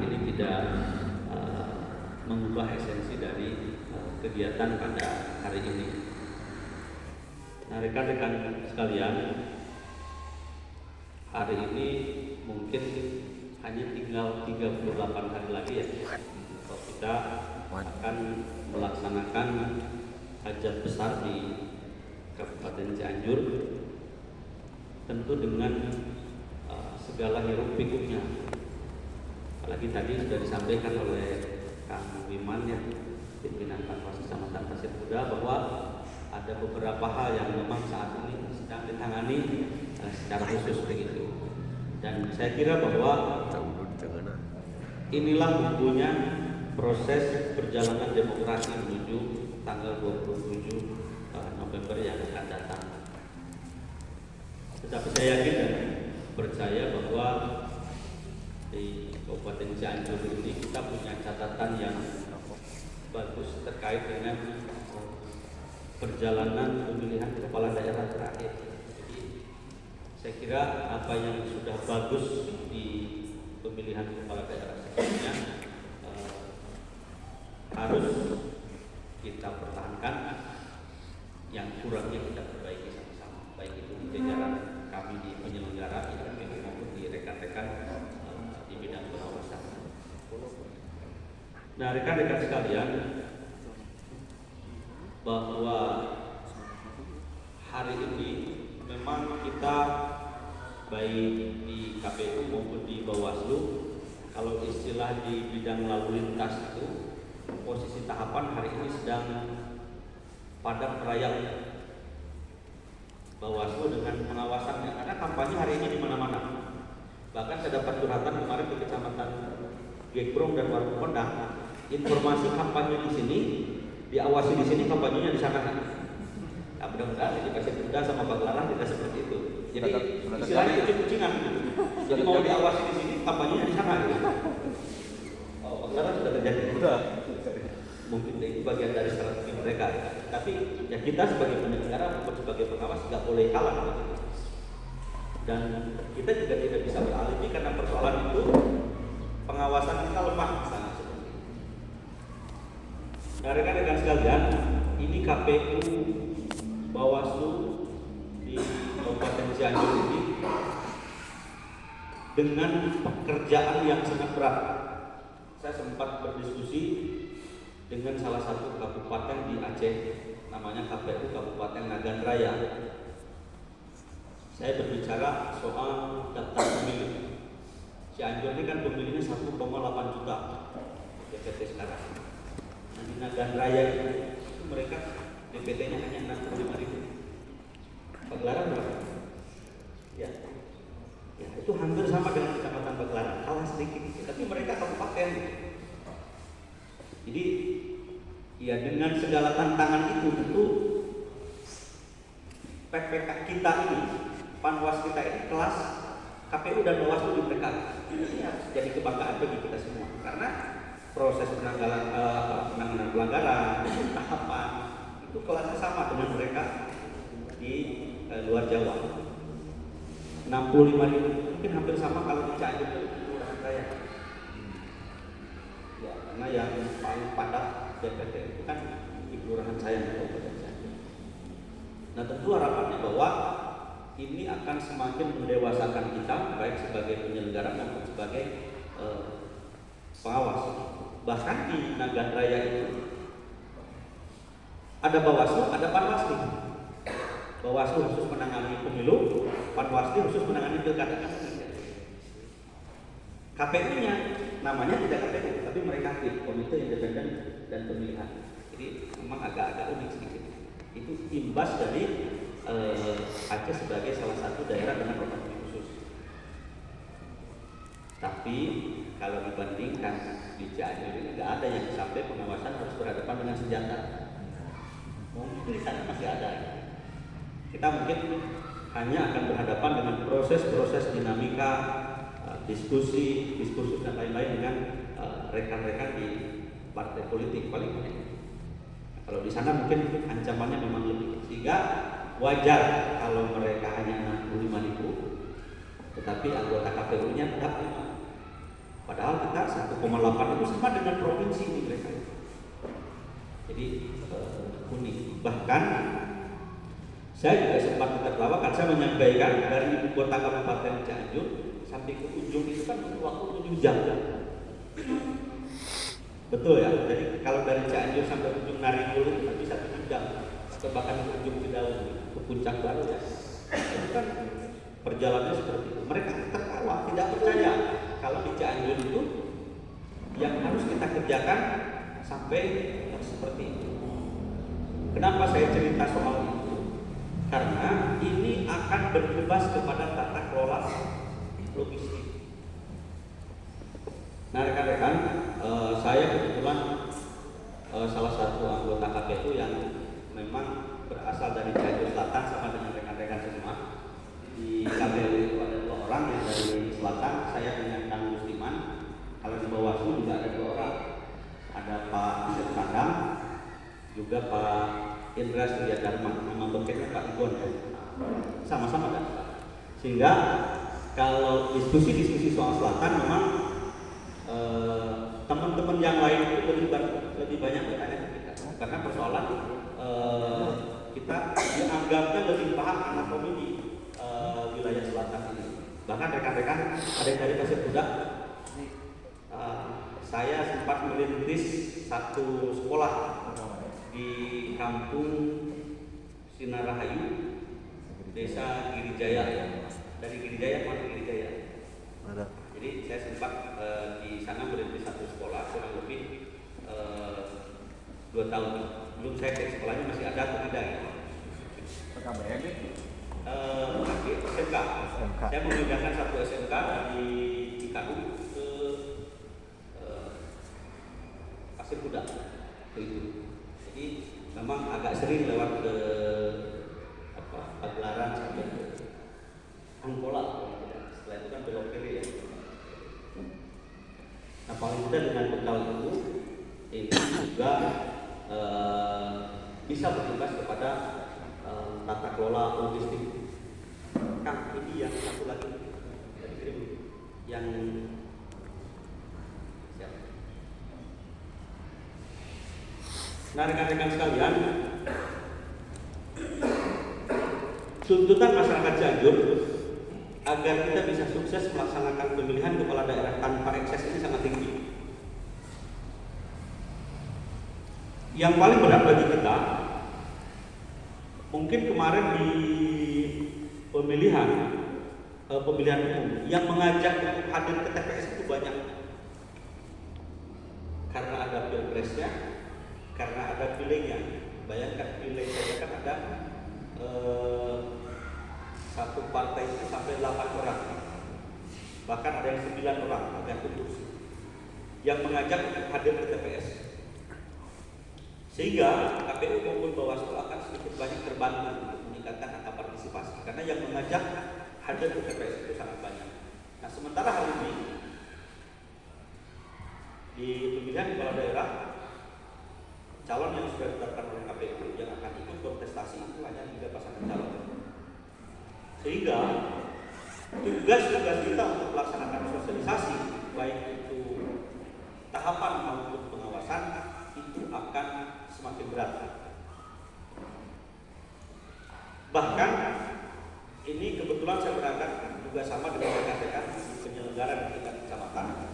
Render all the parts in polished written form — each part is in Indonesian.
ini tidak mengubah esensi dari kegiatan pada hari ini. Nah, rekan-rekan sekalian, hari ini mungkin hanya tinggal 38 hari lagi ya, kalau kita akan melaksanakan hajat besar di Kabupaten Cianjur, tentu dengan segala hiruk pikuknya. Apalagi tadi sudah disampaikan oleh Kang Wiman ya, pimpinan Panwas Kecamatan Pasir Kuda, bahwa ada beberapa hal yang memang saat ini sedang ditangani secara khusus begitu. Dan saya kira bahwa inilah tentunya proses perjalanan demokrasi menuju tanggal 27 November yang akan datang. Tetapi saya yakin dan percaya bahwa di Kabupaten Cianjur ini kita punya catatan yang bagus terkait dengan perjalanan pemilihan kepala daerah terakhir. Jadi saya kira apa yang sudah bagus di pemilihan kepala daerah sebelumnya harus kita pertahankan, yang kurangnya kita perbaiki sama-sama, baik itu di jajaran kami di penyelenggara maupun di rekan-rekan di bidang pengawasan. Nah, rekan-rekan sekalian, bahwa hari ini memang kita baik di KPU maupun di Bawaslu, kalau istilah di bidang lalu lintas itu, posisi tahapan hari ini sedang padam merayap. Bawaslu dengan pengawasannya, karena kampanye hari ini di mana-mana. Bahkan saya dapat curhatan kemarin di Kecamatan Gekrong dan Warung Kondang, informasi kampanye di sini diawasi di sini, kampanyenya di sana. Nah, mudah-mudahan di Pasir Kuda sama Pagelaran tidak seperti itu. Jadi istilahnya kucing-kucingan gitu. Jadi mau diawasi di sini, kampanyenya di sana gitu. Oh, Pagelaran sudah terjadi. Sudah. Mungkin itu bagian dari strategi mereka. Tapi ya kita sebagai penyelenggara maupun sebagai pengawas nggak boleh kalah gitu. Dan kita juga tidak bisa beralibi karena persoalan itu pengawasan kita lemah misalnya seperti itu. Nah, rekan-rekan sekalian, ini KPU Bawaslu di Kabupaten Cianjur ini dengan pekerjaan yang sangat berat. Saya sempat berdiskusi dengan salah satu kabupaten di Aceh, namanya KPU Kabupaten Nagan Raya. Saya berbicara soal daftar pemilih. Cianjur ini kan pemilihnya 1,8 juta DPT sekarang. Nah, di Nagan Raya itu mereka DPT-nya hanya 65.000. Pagelaran berapa? Ya, itu hampir sama dengan Kecamatan Pagelaran, kalah sedikit. Tapi mereka kabupaten. Jadi ya dengan segala tantangan itu tentu PPK kita ini, Panwas kita ini kelas KPU dan Bawaslu di PK. Ini harus jadi kebanggaan bagi kita semua karena proses penanganan pelanggaran, tahapan itu kelasnya sama dengan mereka di luar Jawa. 65.000 mungkin hampir sama kalau di Cianjur itu Kelurahan Raya. Ya, karena yang paling padat DPT itu kan di kelurahan saya di Kabupaten Cianjur. Nah, tentu harapannya bahwa ini akan semakin mendewasakan kita baik sebagai penyelenggara maupun sebagai pengawas. Bahkan di Nagan Raya itu ada Bawaslu, ada Panwaslu. Bawaslu khusus menangani pemilu, Panwaslu khusus menangani pilkada. KPU-nya namanya tidak KPU, tapi mereka aktif Komite Independen dan Pemilihan. Jadi memang agak-agak unik sedikit. Itu imbas dari Aceh sebagai salah satu daerah dengan otonomi khusus. Tapi kalau dibandingkan di Cianjur ini nggak ada yang sampai pengawasan harus berhadapan dengan senjata. Mungkin di sana masih ada. Kita mungkin hanya akan berhadapan dengan proses-proses dinamika, diskusi dan lain-lain dengan rekan-rekan di partai politik paling banyak. Nah, kalau di sana mungkin ancamannya memang lebih, sehingga wajar kalau mereka hanya 65.000, tetapi anggota KPU-nya tetap 45.000. Padahal kita 1,8 itu sama dengan provinsi ini mereka. Jadi unik. Bahkan saya juga sempat ditertawakan, saya menyampaikan dari ibu kota Kabupaten Cianjur sampai ke ujung itu kan butuh waktu 7 jam. Betul ya, jadi kalau dari Cianjur sampai ujung Naringul itu kan bisa 7 jam, atau bahkan ke ujung Cidahu, ke puncak baru ya. Itu kan perjalanannya seperti itu. Mereka tertawa, tidak percaya kalau di Cianjur itu yang harus kita kerjakan sampai seperti itu. Kenapa saya cerita soal itu? Karena ini akan berimbas kepada tata kelola logistik. Nah rekan-rekan, saya kebetulan salah satu anggota KPU yang memang berasal dari Cianjur Selatan sama dengan rekan-rekan semua. Di KPU itu ada 2 orang yang dari selatan, saya dengan Kang Musliman. Kalau di Bawaslu juga ada 2 orang, ada Pak Asep Kandang, juga Pak Indra Surya Dharma, nama beketnya Pak Igon, sama-sama kan. Sehingga kalau diskusi soal selatan memang teman-teman yang lain itu lebih banyak bertanya ke kita, karena persoalan kita dianggapnya lebih paham anatomi di wilayah selatan ini. Bahkan rekan-rekan ada yang dari Pasir Kuda, saya sempat merintis satu sekolah di kampung Sinarahayu, desa Girijaya, dari Girijaya ke Girijaya. Jadi saya sempat di sana merintis satu sekolah kurang lebih 2 tahun. Belum saya cek sekolahnya masih ada atau tidak. PKBM SMK. Saya memindahkan satu SMK dari Cikadu ke Pasir Kuda ke itu. Jadi memang agak sering lewat ke Pagelaran sampai ke Angkola. Setelah itu kan belok kiri ya. Nah paling tidak dengan bekal itu ini juga bisa berimbas kepada tata kelola logistik. Kang, ini yang satu lagi yang siap. Nah rekan-rekan sekalian, tuntutan masyarakat Cianjur agar kita bisa sukses melaksanakan pemilihan kepala daerah tanpa ekses ini sangat tinggi. Yang paling berat bagi kita, mungkin kemarin di pemilihan umum yang mengajak untuk hadir ke TPS itu banyak, karena ada pilpresnya, karena ada pileknya. Bayangkan pilek saja kan ada satu partai itu sampai 8 orang, bahkan ada yang 9 orang tergantung kursi yang mengajak untuk hadir ke TPS, sehingga KPU maupun Bawaslu akan sedikit banyak terbantu untuk meningkatkan angka partisipasi, karena yang mengajak hadir ke TPS itu sangat banyak. Nah sementara hari ini di pemilihan kepala daerah, calon yang sudah ditetapkan oleh KPU yang akan ikut kontestasi itu hanya 3 pasangan calon. Sehingga tugas kita untuk melaksanakan sosialisasi, baik itu tahapan maupun pengawasan, itu akan semakin berat. Bahkan ini kebetulan saya berangkat juga sama dengan rekan-rekan penyelenggara di tingkat kecamatan.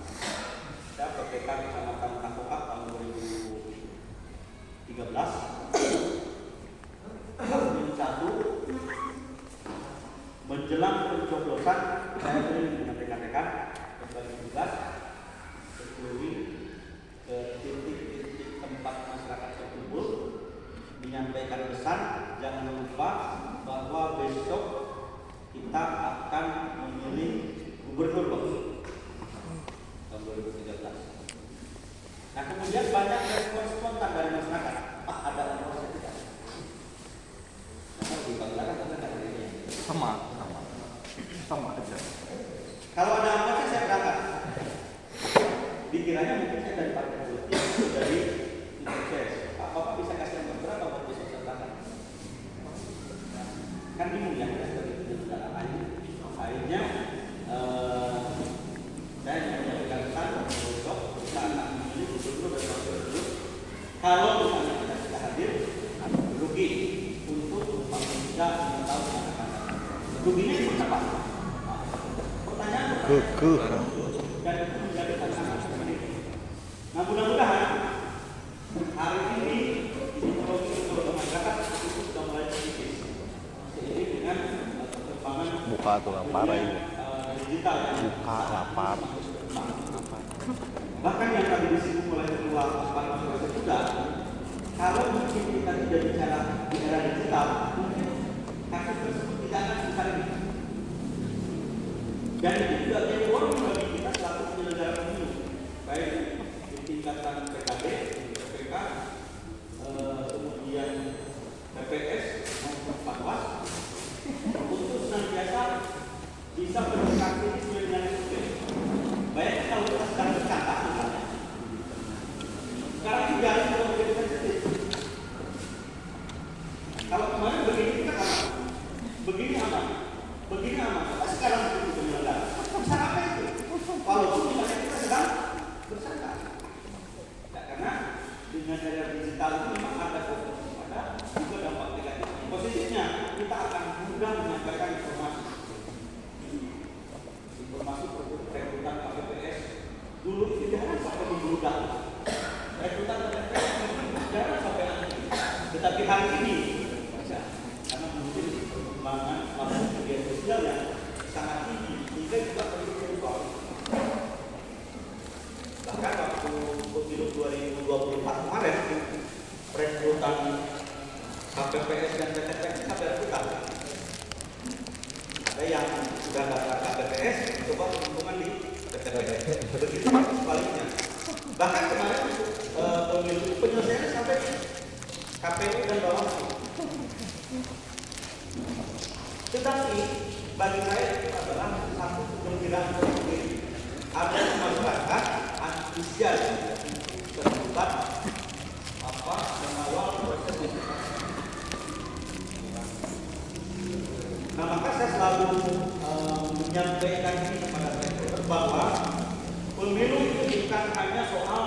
Saya PPK Kecamatan Tangkokak tahun 2013. Tahun 1 menjelang pencoblosan, saya sering dengan rekan-rekan berbagi tugas berkeliling ke titik-titik tempat masyarakat berkumpul, menyampaikan pesan jangan lupa bahwa besok kita akan memilih gubernur tahun 2013. Nah kemudian banyak respon spontan dari masyarakat, Pak ada proses tidak? Nah, di Pagelaran ada nggak ini? sama aja. Kalau ada apa sih saya berangkat. Dikiranya mungkin saya dari partai politik, dari sukses. Bapak bisa kasih yang berapa buat besok saya berangkat? Kan bingung ya, kita sebagai penyelenggara lain. Akhirnya saya menyampaikan pesan ruginya di mana Pak? Pertanyaan dan itu menjadi tantangan sendiri. Nah mudah-mudahan hari ini teknologi untuk masyarakat itu sudah mulai sedikit seiring dengan perkembangan Buka tuh lapar ini. digital ya. Buka lapar. Bahkan yang tadi disinggung oleh ketua Pak Mas juga, kalau mungkin kita tidak bicara di era digital, kasus tersebut tidak akan sebesar ini. Dan itu juga jadi warning bagi kita selaku penyelenggara pemilu, baik di tingkatan PKB, PPK, kemudian PPS maupun Panwas, untuk senantiasa bisa berinteraksi sesuai dengan SOP. Bayangkan kalau kita sedang bercanda, misalnya, sekarang juga sudah menjadi sensitif. Kalau kemarin begini kita aman, begini aman, begini aman. Tapi sekarang begitu penyelenggara, bisa apa itu? Walaupun misalnya kita sedang bersandar. Ya, karena dengan cara digital itu memang ada juga dampak negatif. Positifnya kita akan mudah menyampaikan informasi rekrutan KPPS. Dulu itu jarang sampai membludak. Rekrutan KPPS jarang sampai nanti. Tetapi hari ini karena mungkin perkembangan platform media sosial yang sangat tinggi sehingga juga perlu berubah. Bahkan waktu pemilu 2024 kemarin rekrutan KPPS dan PTPS sampai rebutan. Ada yang sudah daftar KPPS coba perhitungan di PTPS. Begitu sebaliknya. Bahkan kemarin pemilu penyelesaiannya sampai KPU dan Bawaslu. Tetapi bagi saya itu adalah satu kegembiraan tersendiri. Ada masyarakat antusias terlibat mengawal proses ini. Nah maka saya selalu menyampaikan ini kepada saya bahwa pemilu itu bukan hanya soal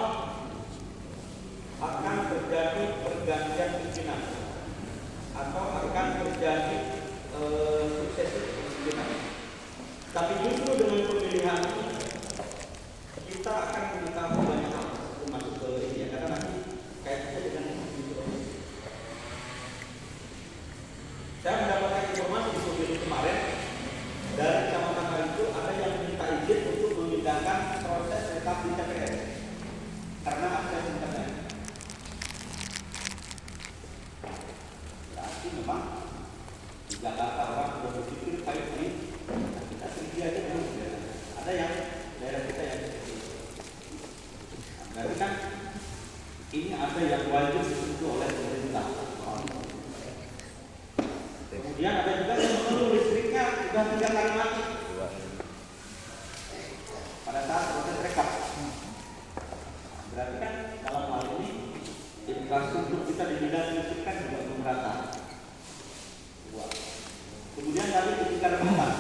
akan terjadi pergantian pimpinan atau akan terjadi suksesi kepemimpinan. Tapi justru dengan pemilihan ini kita akan mengetahui banyak hal masuk ke ini ya, karena nanti kaitannya dengan saya mendapatkan informasi di pemilu kemarin dari kecamatan itu ada yang minta izin untuk memindahkan proses rekap di TPS karena akses internet. Berarti memang di Jakarta orang sudah berpikir baik ini kita tinggi aja dulu. Ada yang daerah kita yang seperti itu. Berarti kan ini ada yang wajib disentuh oleh pemerintah. Kemudian ada juga yang mengeluh listriknya sudah 3 kali mati pada saat proses rekap. Berarti kan dalam hal ini infrastruktur kita di bidang listrik kan juga belum rata. Kemudian tadi ketika rebutan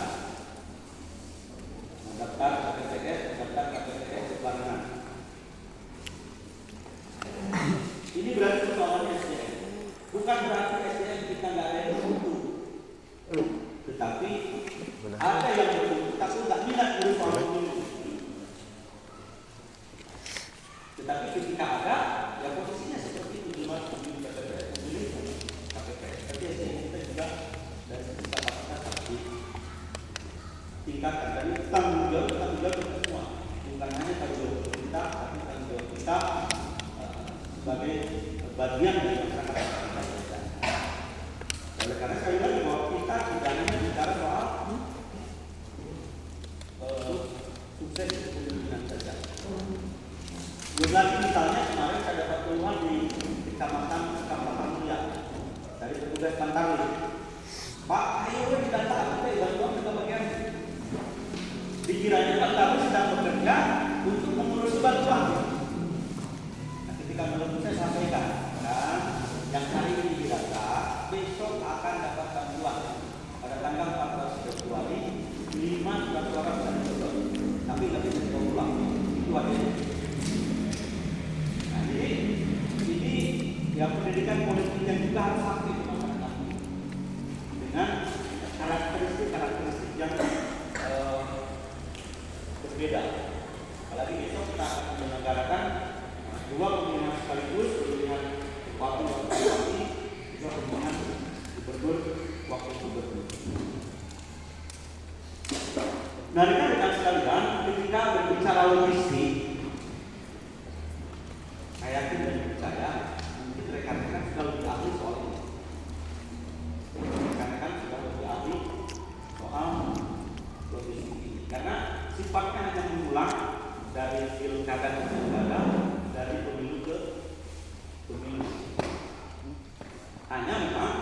mendaftar KPPS sebarengan. Ini berarti persoalannya SDM. Bukan berarti SDM kita nggak ada yang bermutu. Tetapi ada yang bermutu, tapi nggak minat urus soal pemilu. Tetapi ketika ada, ya posisinya seperti itu di mana pemilu KPPS, pemilu KPPS. Tapi SDM kita juga dari sisi kapasitas harus ditingkatkan. Dan tanggung jawab kita semua, bukan hanya tanggung jawab kita, tapi tanggung jawab kita sebagai bagian dari masyarakat kita. Oleh karena sekali lagi bahwa kita tidak hanya bicara soal sukses kepemimpinan saja. Belum lagi misalnya kemarin saya dapat keluhan di Kecamatan Mulia dari petugas Pantarli. Pak, ayo kita tahu bantuan kita bagian. Dikiranya Pantarli sedang bekerja untuk mengurus bantuan. Ketika menurut saya sampaikan dan yang hari ini didata besok akan dapat bantuan pada tanggal 14 Februari 5 surat suara bisa dibuat tapi nggak bisa dibawa pulang itu adanya. Nah ini ya pendidikan politik yang juga harus sampai ke masyarakat dengan karakteristik berbeda. Apalagi besok kita akan menyelenggarakan dua pemilihan sekaligus, pemilihan wakil bupati, juga pemilihan gubernur, wakil gubernur. Nah, rekan-rekan sekalian, ketika berbicara logistik, saya yakin dan percaya mungkin rekan-rekan sudah lebih ahli soal ini. Rekan-rekan sudah lebih ahli soal logistik ini, karena sifatnya hanya mengulang dari pilkada ke pilkada, dari pemilu ke pemilu. Hanya memang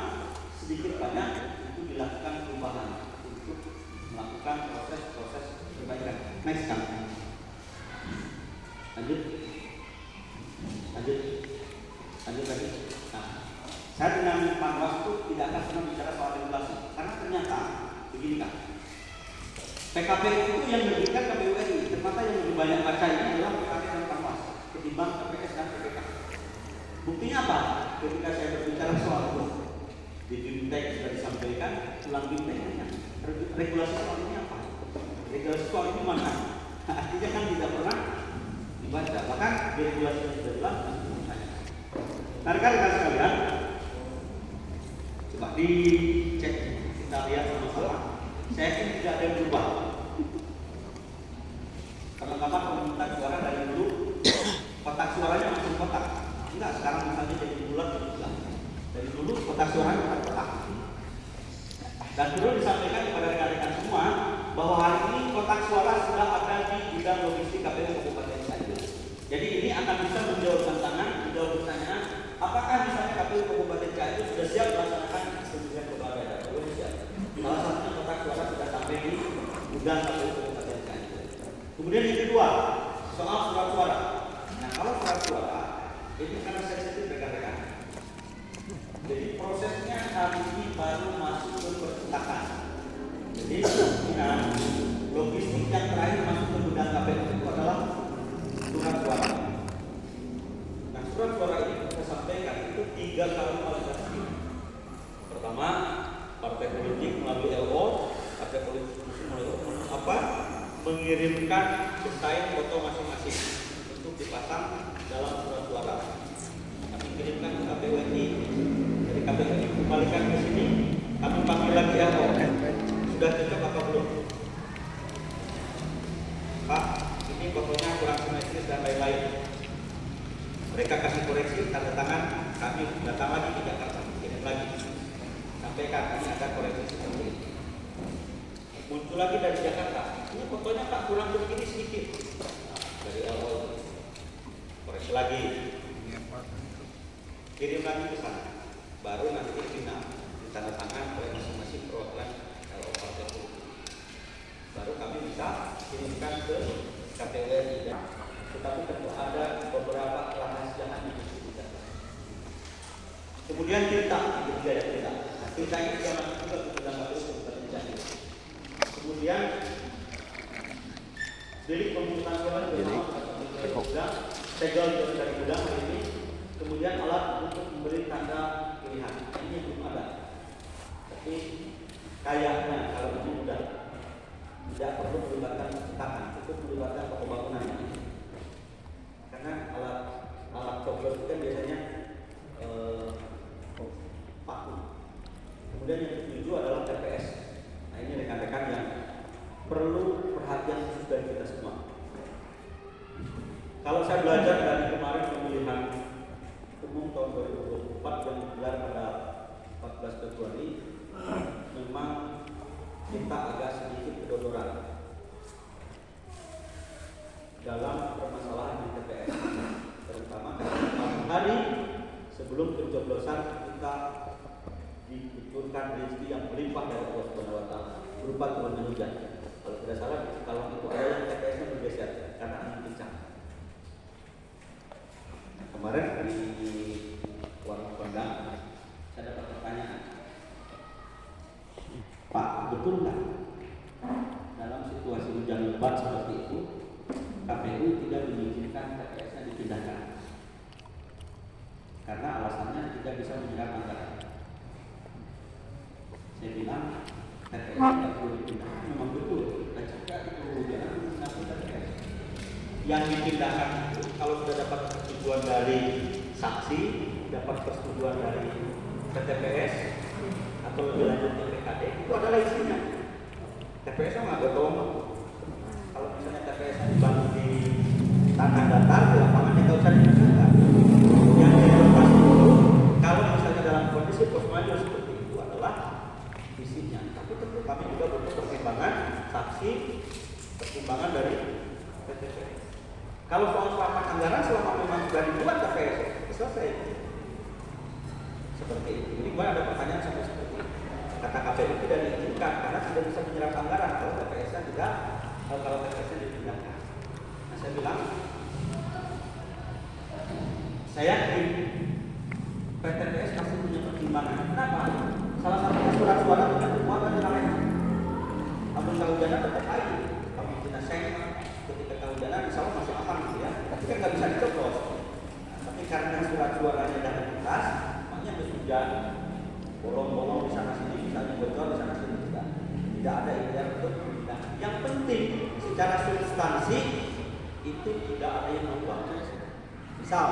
sedikit banyak itu dilakukan perubahan untuk melakukan proses-proses perbaikan. Next kan? Lanjut lagi. Nah, saya dengan Pak Wasku tidak akan pernah bicara soal regulasi, karena ternyata begini kan, PKPU itu yang diberikan KPU RI, ternyata yang lebih banyak baca ini adalah PKP dan Panwas ketimbang KPS dan PPK. Buktinya apa? Ketika saya berbicara soal itu di Bimtek sudah disampaikan, ulang Bimteknya regulasi soal ini apa? Regulasi soal ini mana? Artinya kan tidak pernah dibaca, bahkan di regulasi yang sudah jelas. Nah, rekan-rekan sekalian, coba dicek, kita lihat sama-sama. Saya yakin tidak ada yang berubah. Perlengkapan pemungutan suara dari dulu, kotak suaranya masih kotak. Enggak, sekarang misalnya jadi bulat jadi bulat. Dari dulu kotak suaranya bukan kotak. Dan perlu disampaikan kepada rekan-rekan semua bahwa hari ini kotak suara sudah ada di bidang logistik KPU Kabupaten Cianjur. Jadi ini akan bisa menjawab tantangan, menjawab pertanyaan, apakah misalnya KPU Kabupaten Cianjur sudah siap melaksanakan pemilihan kepala daerah? Belum siap. Salah satunya kotak suara sudah sampai di gudang KPU Kabupaten Cianjur. Kemudian yang kedua, soal surat suara. Nah, kalau surat suara ini karena sensitif rekan-rekan. Jadi prosesnya hari ini baru masuk ke percetakan. Jadi logistik yang terakhir masuk ke gudang KPU itu adalah surat suara. Nah, surat suara ini kita sampaikan itu 3 kali validasi. Pertama, partai politik melalui LO, partai politik melalui apa? Mengirimkan desain foto masing-masing untuk dipasang dalam surat suara. Kami kirimkan ke KPU RI, dari KPU RI kembalikan ke sini, kami panggil lagi LO. Sudah cocok apa belum? Pak, ini fotonya kurang simetris dan lain-lain. Mereka kasih koreksi, tanda tangan, kami datang lagi ke Jakarta, kirim lagi. Sampaikan, ini ada koreksi seperti ini. Muncul lagi dari Jakarta, ini fotonya Pak kurang begini sedikit. Dari awal koreksi lagi, kirim lagi ke sana. Baru nanti final ditanda tangan oleh masing-masing perwakilan LO partai politik. Baru kami bisa kirimkan ke KPU RI. Tetapi tentu ada beberapa kerahasiaan yang harus dijaga. Kemudian cerita ini jangan juga kita harus berbicara. Kemudian bilik pemungutan suara dari gudang, segel dari gudang ini. Kemudian alat untuk memberi tanda pilihan. Ini belum ada. Tapi kayaknya kalau ini mudah, tidak perlu melibatkan cetakan, cukup melibatkan pembangunan. Karena alat coblos itu kan biasanya paku. Kemudian yang ketujuh adalah TPS. Nah, ini rekan-rekan yang perlu perhatian khusus dari kita semua. Kalau saya belajar dari kemarin pemilihan umum tahun 2024 yang digelar pada 14 Februari, memang kita agak sedikit kedodoran dalam permasalahan di TPS, terutama karena pagi hari sebelum pencoblosan kita dibutuhkan rezeki yang melimpah dari Allah Subhanahu wa Ta'ala berupa turunnya hujan. Kalau tidak salah, kalau itu ada yang TPS-nya bergeser karena angin kencang. Kemarin di warung kondang saya dapat pertanyaan, Pak, betul nggak dalam situasi hujan lebat seperti itu KPU tidak mengizinkan TPS-nya dipindahkan karena alasannya tidak bisa menyerap anggaran? Saya bilang TPS tidak perlu dipindahkan, memang betul. Kita cakap itu hujan nanti yang dipindahkan itu kalau sudah dapat persetujuan dari saksi, dapat persetujuan dari PTPS atau lebih lanjutnya PKD, itu adalah isinya. TPS nggak bohong. Kalau misalnya TPS dibangun di tanah datar, di lapangan yang nggak usah dikerjakan. Yang direlokasi itu, kalau misalnya dalam kondisi force majeure seperti itu adalah isinya. Tapi tentu kami juga butuh pertimbangan saksi, pertimbangan dari PTPS. Kalau soal serapan anggaran selama memang sudah dibuat TPS, selesai. Seperti itu. Ini gua ada pertanyaan sampai seperti itu. Kata KPU tidak diizinkan karena tidak bisa menyerap anggaran kalau TPS-nya tidak, kalau TPS-nya dipindahkan. Nah, saya bilang, saya yakin PTPS pasti punya pertimbangan. Kenapa? Salah satunya surat suara dengan kekuatan yang namun kehujanan tetap aja. Kalau kita ketika kehujanan, insya Allah masih aman gitu ya. Tapi kan nggak bisa dicoblos. Nah, tapi karena surat suaranya dari atas, makanya habis hujan, bolong-bolong di sana sini, misalnya bocor di sana sini tidak ada ikhtiar untuk memindah. Yang penting secara substansi itu tidak ada yang membuat. Misal,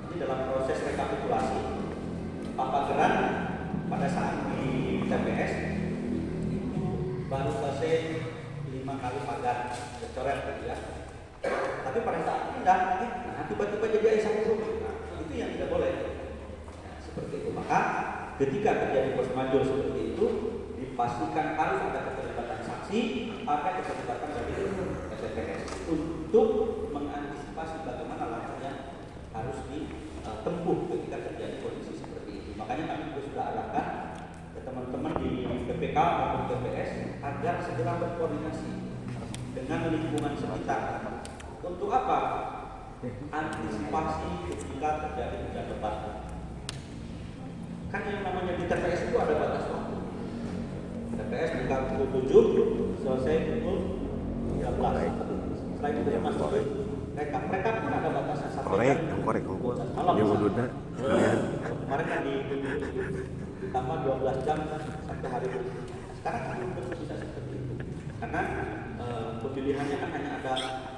ini dalam proses rekapitulasi, Pak Pageran pada saat di TPS itu baru selesai 5 kali pagar coret gitu ya. Tapi pada saat pindah, nah tiba-tiba jadi A1 nah, itu yang tidak boleh. Nah, seperti itu. Maka ketika terjadi force majeure seperti itu, dipastikan harus ada keterlibatan saksi, ada keterlibatan dari PTPS untuk mengantisipasi bagaimana langkah yang harus ditempuh ketika terjadi kondisi seperti itu. Makanya kami juga sudah arahkan ke teman-teman di PPK maupun PPS agar segera berkoordinasi dengan lingkungan sekitar. Untuk apa? Antisipasi ketika terjadi hujan lebat. Kan yang namanya di TPS itu ada batas waktu. TPS buka pukul 7, selesai pukul 13. Setelah itu masuk mereka pun ada batasnya sampai korek malam. Ya udah. Kemarin kan ditambah 12 jam sampai hari ini. Sekarang kan belum bisa seperti itu. Karena pemilihannya kan hanya ada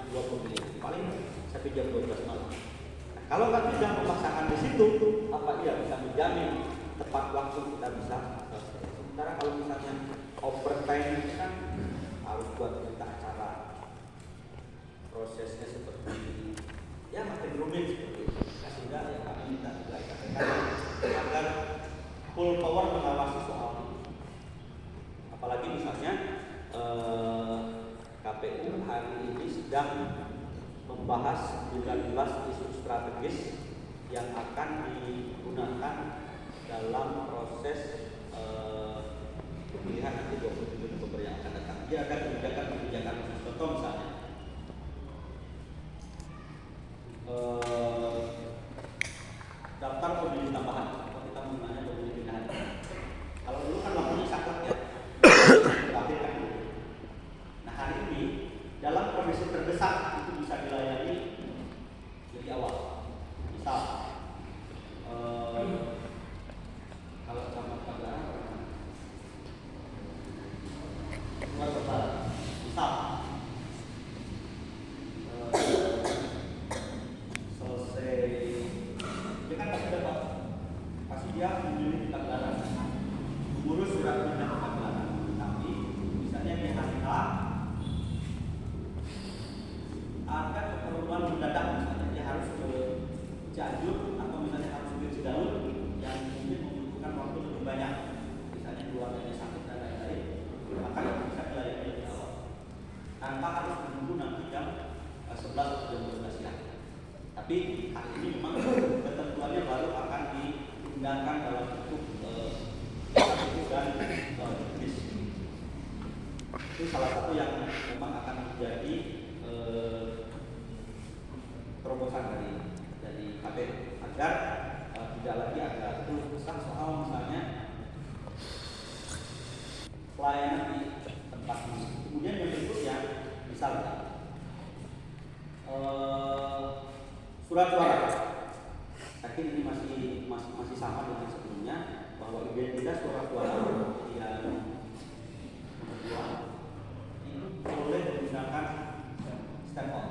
2 pemilihan. Paling sampai jam 12 malam. Nah, kalau nggak bisa memaksakan di situ, apa iya bisa menjamin tepat waktu kita bisa. Sementara kalau misalnya overtime kan harus buat berita acara, prosesnya seperti ini, ya makin rumit seperti itu. Sehingga ya kami minta juga agar full power mengawasi soal ini. Apalagi misalnya KPU hari ini sedang membahas 19 isu strategis yang akan digunakan dalam proses pemilihan nanti 27 November yang akan datang. Dia akan kebijakan contoh misalnya daftar pemilih tambahan. Kalau kita menggunakan pemilih pindahan, kalau dulu kan lampunya saklek ya, terakhir kan. Nah hari ini dalam kondisi terdesak itu bisa dilayani lebih awal. Misal kalau sama Pageran luar Barat, misal selesai dia kan pasti dia memilih di Pageran, mengurus surat pindah ke Pageran. Tapi misalnya di hari A ada keperluan mendadak, misalnya dia harus ke Cianjur atau misalnya harus ke Cidaun yang mungkin membutuhkan waktu lebih banyak, misalnya keluarganya sakit dan lain-lain, maka itu bisa dilayani lebih awal tanpa harus menunggu nanti jam 11 atau jam 12 siang. Tapi hari ini memang ketentuannya baru akan diundangkan dalam bentuk dan jenis. Itu salah satu yang memang akan menjadi terobosan dari KPU agar tidak lagi ada keluh kesah soal misalnya pelayanan di tempat ini. Kemudian yang berikutnya misalnya surat suara. Saya ini masih sama dengan sebelumnya bahwa identitas surat suara yang nomor 2 itu boleh menggunakan stempel.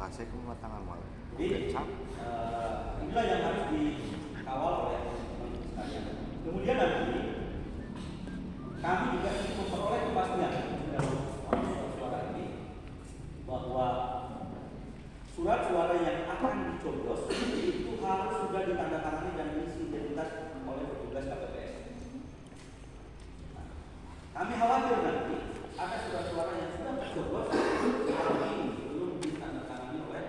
Kasih ke tangan malah. Jadi inilah yang harus dikawal oleh teman-teman sekalian. Kemudian nanti kami juga ingin memperoleh kepastian dalam surat suara ini bahwa surat suara yang akan dicoblos itu harus sudah ditandatangani dan diisi identitas oleh petugas KPPS. Kami khawatir nanti ada surat suara yang sudah tercoblos tetapi belum ditandatangani oleh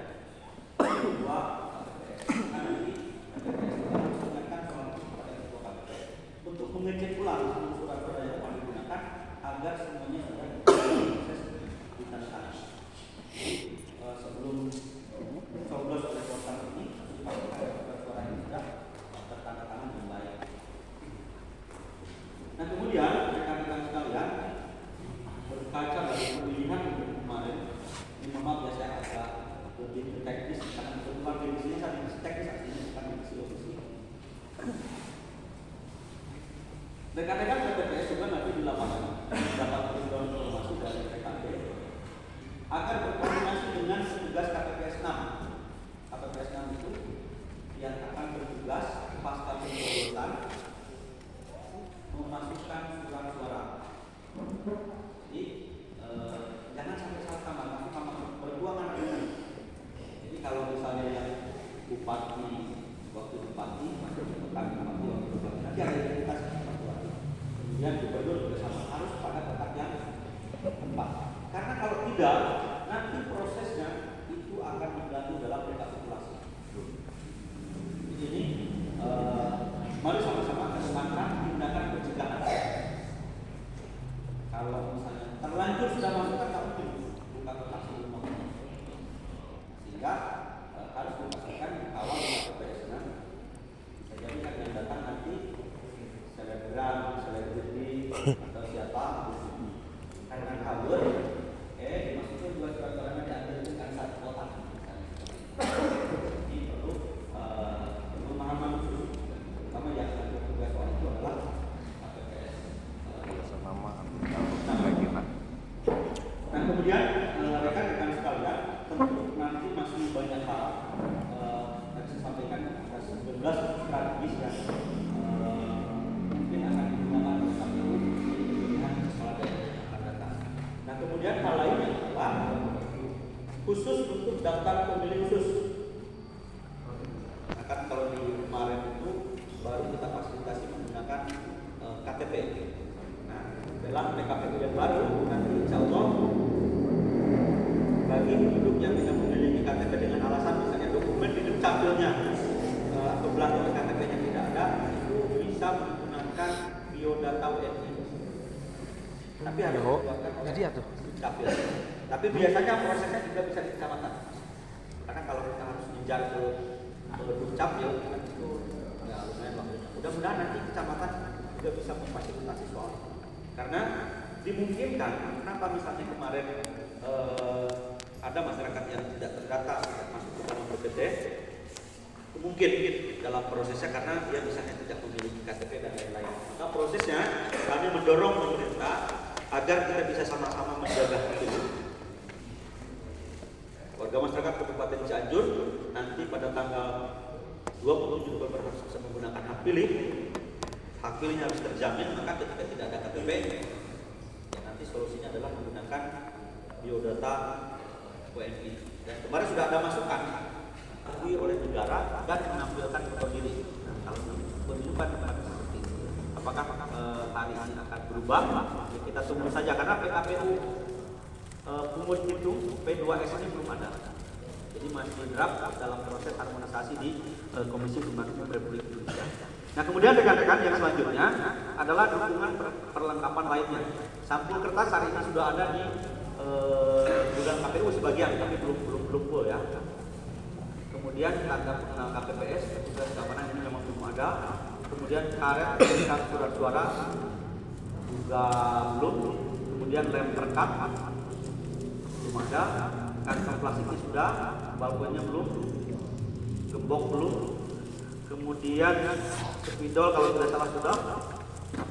ketua KPPS. Karena nanti KPPS harus mengingatkan soal itu kepada ketua KPPS untuk mengecek ulang surat-surat yang akan digunakan agar semuanya sudah proses ditandatangani. Sebelum coblos oleh voter ini dipastikan surat-surat ini sudah tertandatangan dengan baik. Nah kemudian rekan-rekan sekalian, berkaca dari pemilihan kemarin, ini memang biasanya agak lebih teknis karena kebetulan divisinya sangat teknis artinya bukan divisi logistik. Rekan-rekan KPPS juga nanti di lapangan dapat berikan informasi dari PKB agar berkoordinasi dengan petugas KPPS 6. KPPS 6 itu yang akan bertugas pasca pencoblosan memasukkan surat suara. Jadi jangan sampai salah kamar, nanti kamar berdua kan ada. Jadi kalau misalnya yang bupati waktu bupati masuk ke bupati waktu bupati nanti ada identitas surat suara. Kemudian gubernur bersama harus pada tempat yang tepat. Karena kalau tidak, nanti prosesnya itu akan diganggu dalam rekapitulasi. Jadi ini mari sama-sama kedepankan tindakan pencegahan. Kalau misalnya terlanjur sudah masuk kan tak mungkin buka kotak sebelum masuk. Sehingga harus dipastikan awal KPPS-nya. Bisa jadi kan yang datang nanti selebgram, selebriti atau siapa karena kabur, dimasukin dua surat suaranya diambil dengan satu kotak. Ini perlu pemahaman khusus, terutama yang tugas soal itu adalah KPPS. Nah kemudian rekan-rekan sekalian, tentu nanti masih banyak hal. Tadi saya sampaikan ada 19 strategis yang mungkin akan digunakan oleh KPU dengan kepala daerah yang akan datang. Nah kemudian hal lainnya adalah khusus untuk daftar pemilih khusus. Akan kalau di kemarin itu baru kita fasilitasi menggunakan KTP. Nah dalam PKPU yang baru nanti insya Allah bagi penduduk yang bisa memiliki KTP dengan alasan misalnya dokumen di dukcapilnya atau belangko KTP-nya tidak ada, itu bisa menggunakan biodata WNI. Tapi harus dikeluarkan oleh dukcapil. Tapi biasanya prosesnya juga bisa di kecamatan. Karena kalau kita harus ngejar ke dukcapil kan itu ya lumayan waktunya. Mudah-mudahan nanti kecamatan juga bisa memfasilitasi soal. Karena dimungkinkan, kenapa misalnya kemarin ada masyarakat yang tidak terdata masuk ke dalam BPD, mungkin dalam prosesnya karena dia misalnya tidak memiliki KTP dan lain-lain. Maka prosesnya kami mendorong pemerintah agar kita bisa sama-sama menjaga itu. Warga masyarakat Kabupaten Cianjur nanti pada tanggal 27 November harus bisa menggunakan hak pilih. Hak pilihnya harus terjamin, maka ketika tidak ada KTP, ya nanti solusinya adalah menggunakan biodata WNI. Dan kemarin sudah ada masukan diakui oleh negara dan menampilkan foto diri. Nah, kalau menunjukkan seperti itu, apakah hari ini akan berubah? Ya, kita tunggu saja karena PKPU pungut hitung P2S ini belum ada. Jadi masih draft dalam proses harmonisasi di Komisi Pembangunan Republik Indonesia. Nah kemudian rekan-rekan yang selanjutnya adalah dukungan perlengkapan lainnya. Sampul kertas hari ini sudah ada di gudang KPU sebagian, tapi belum full ya. Kemudian tanda pengenal KPPS, petugas keamanan ini memang belum ada. Kemudian karet pengikat surat suara juga belum. Kemudian lem perekat belum ada. Kantong plastiknya sudah, balkonnya belum, gembok belum. Kemudian spidol kalau tidak salah sudah.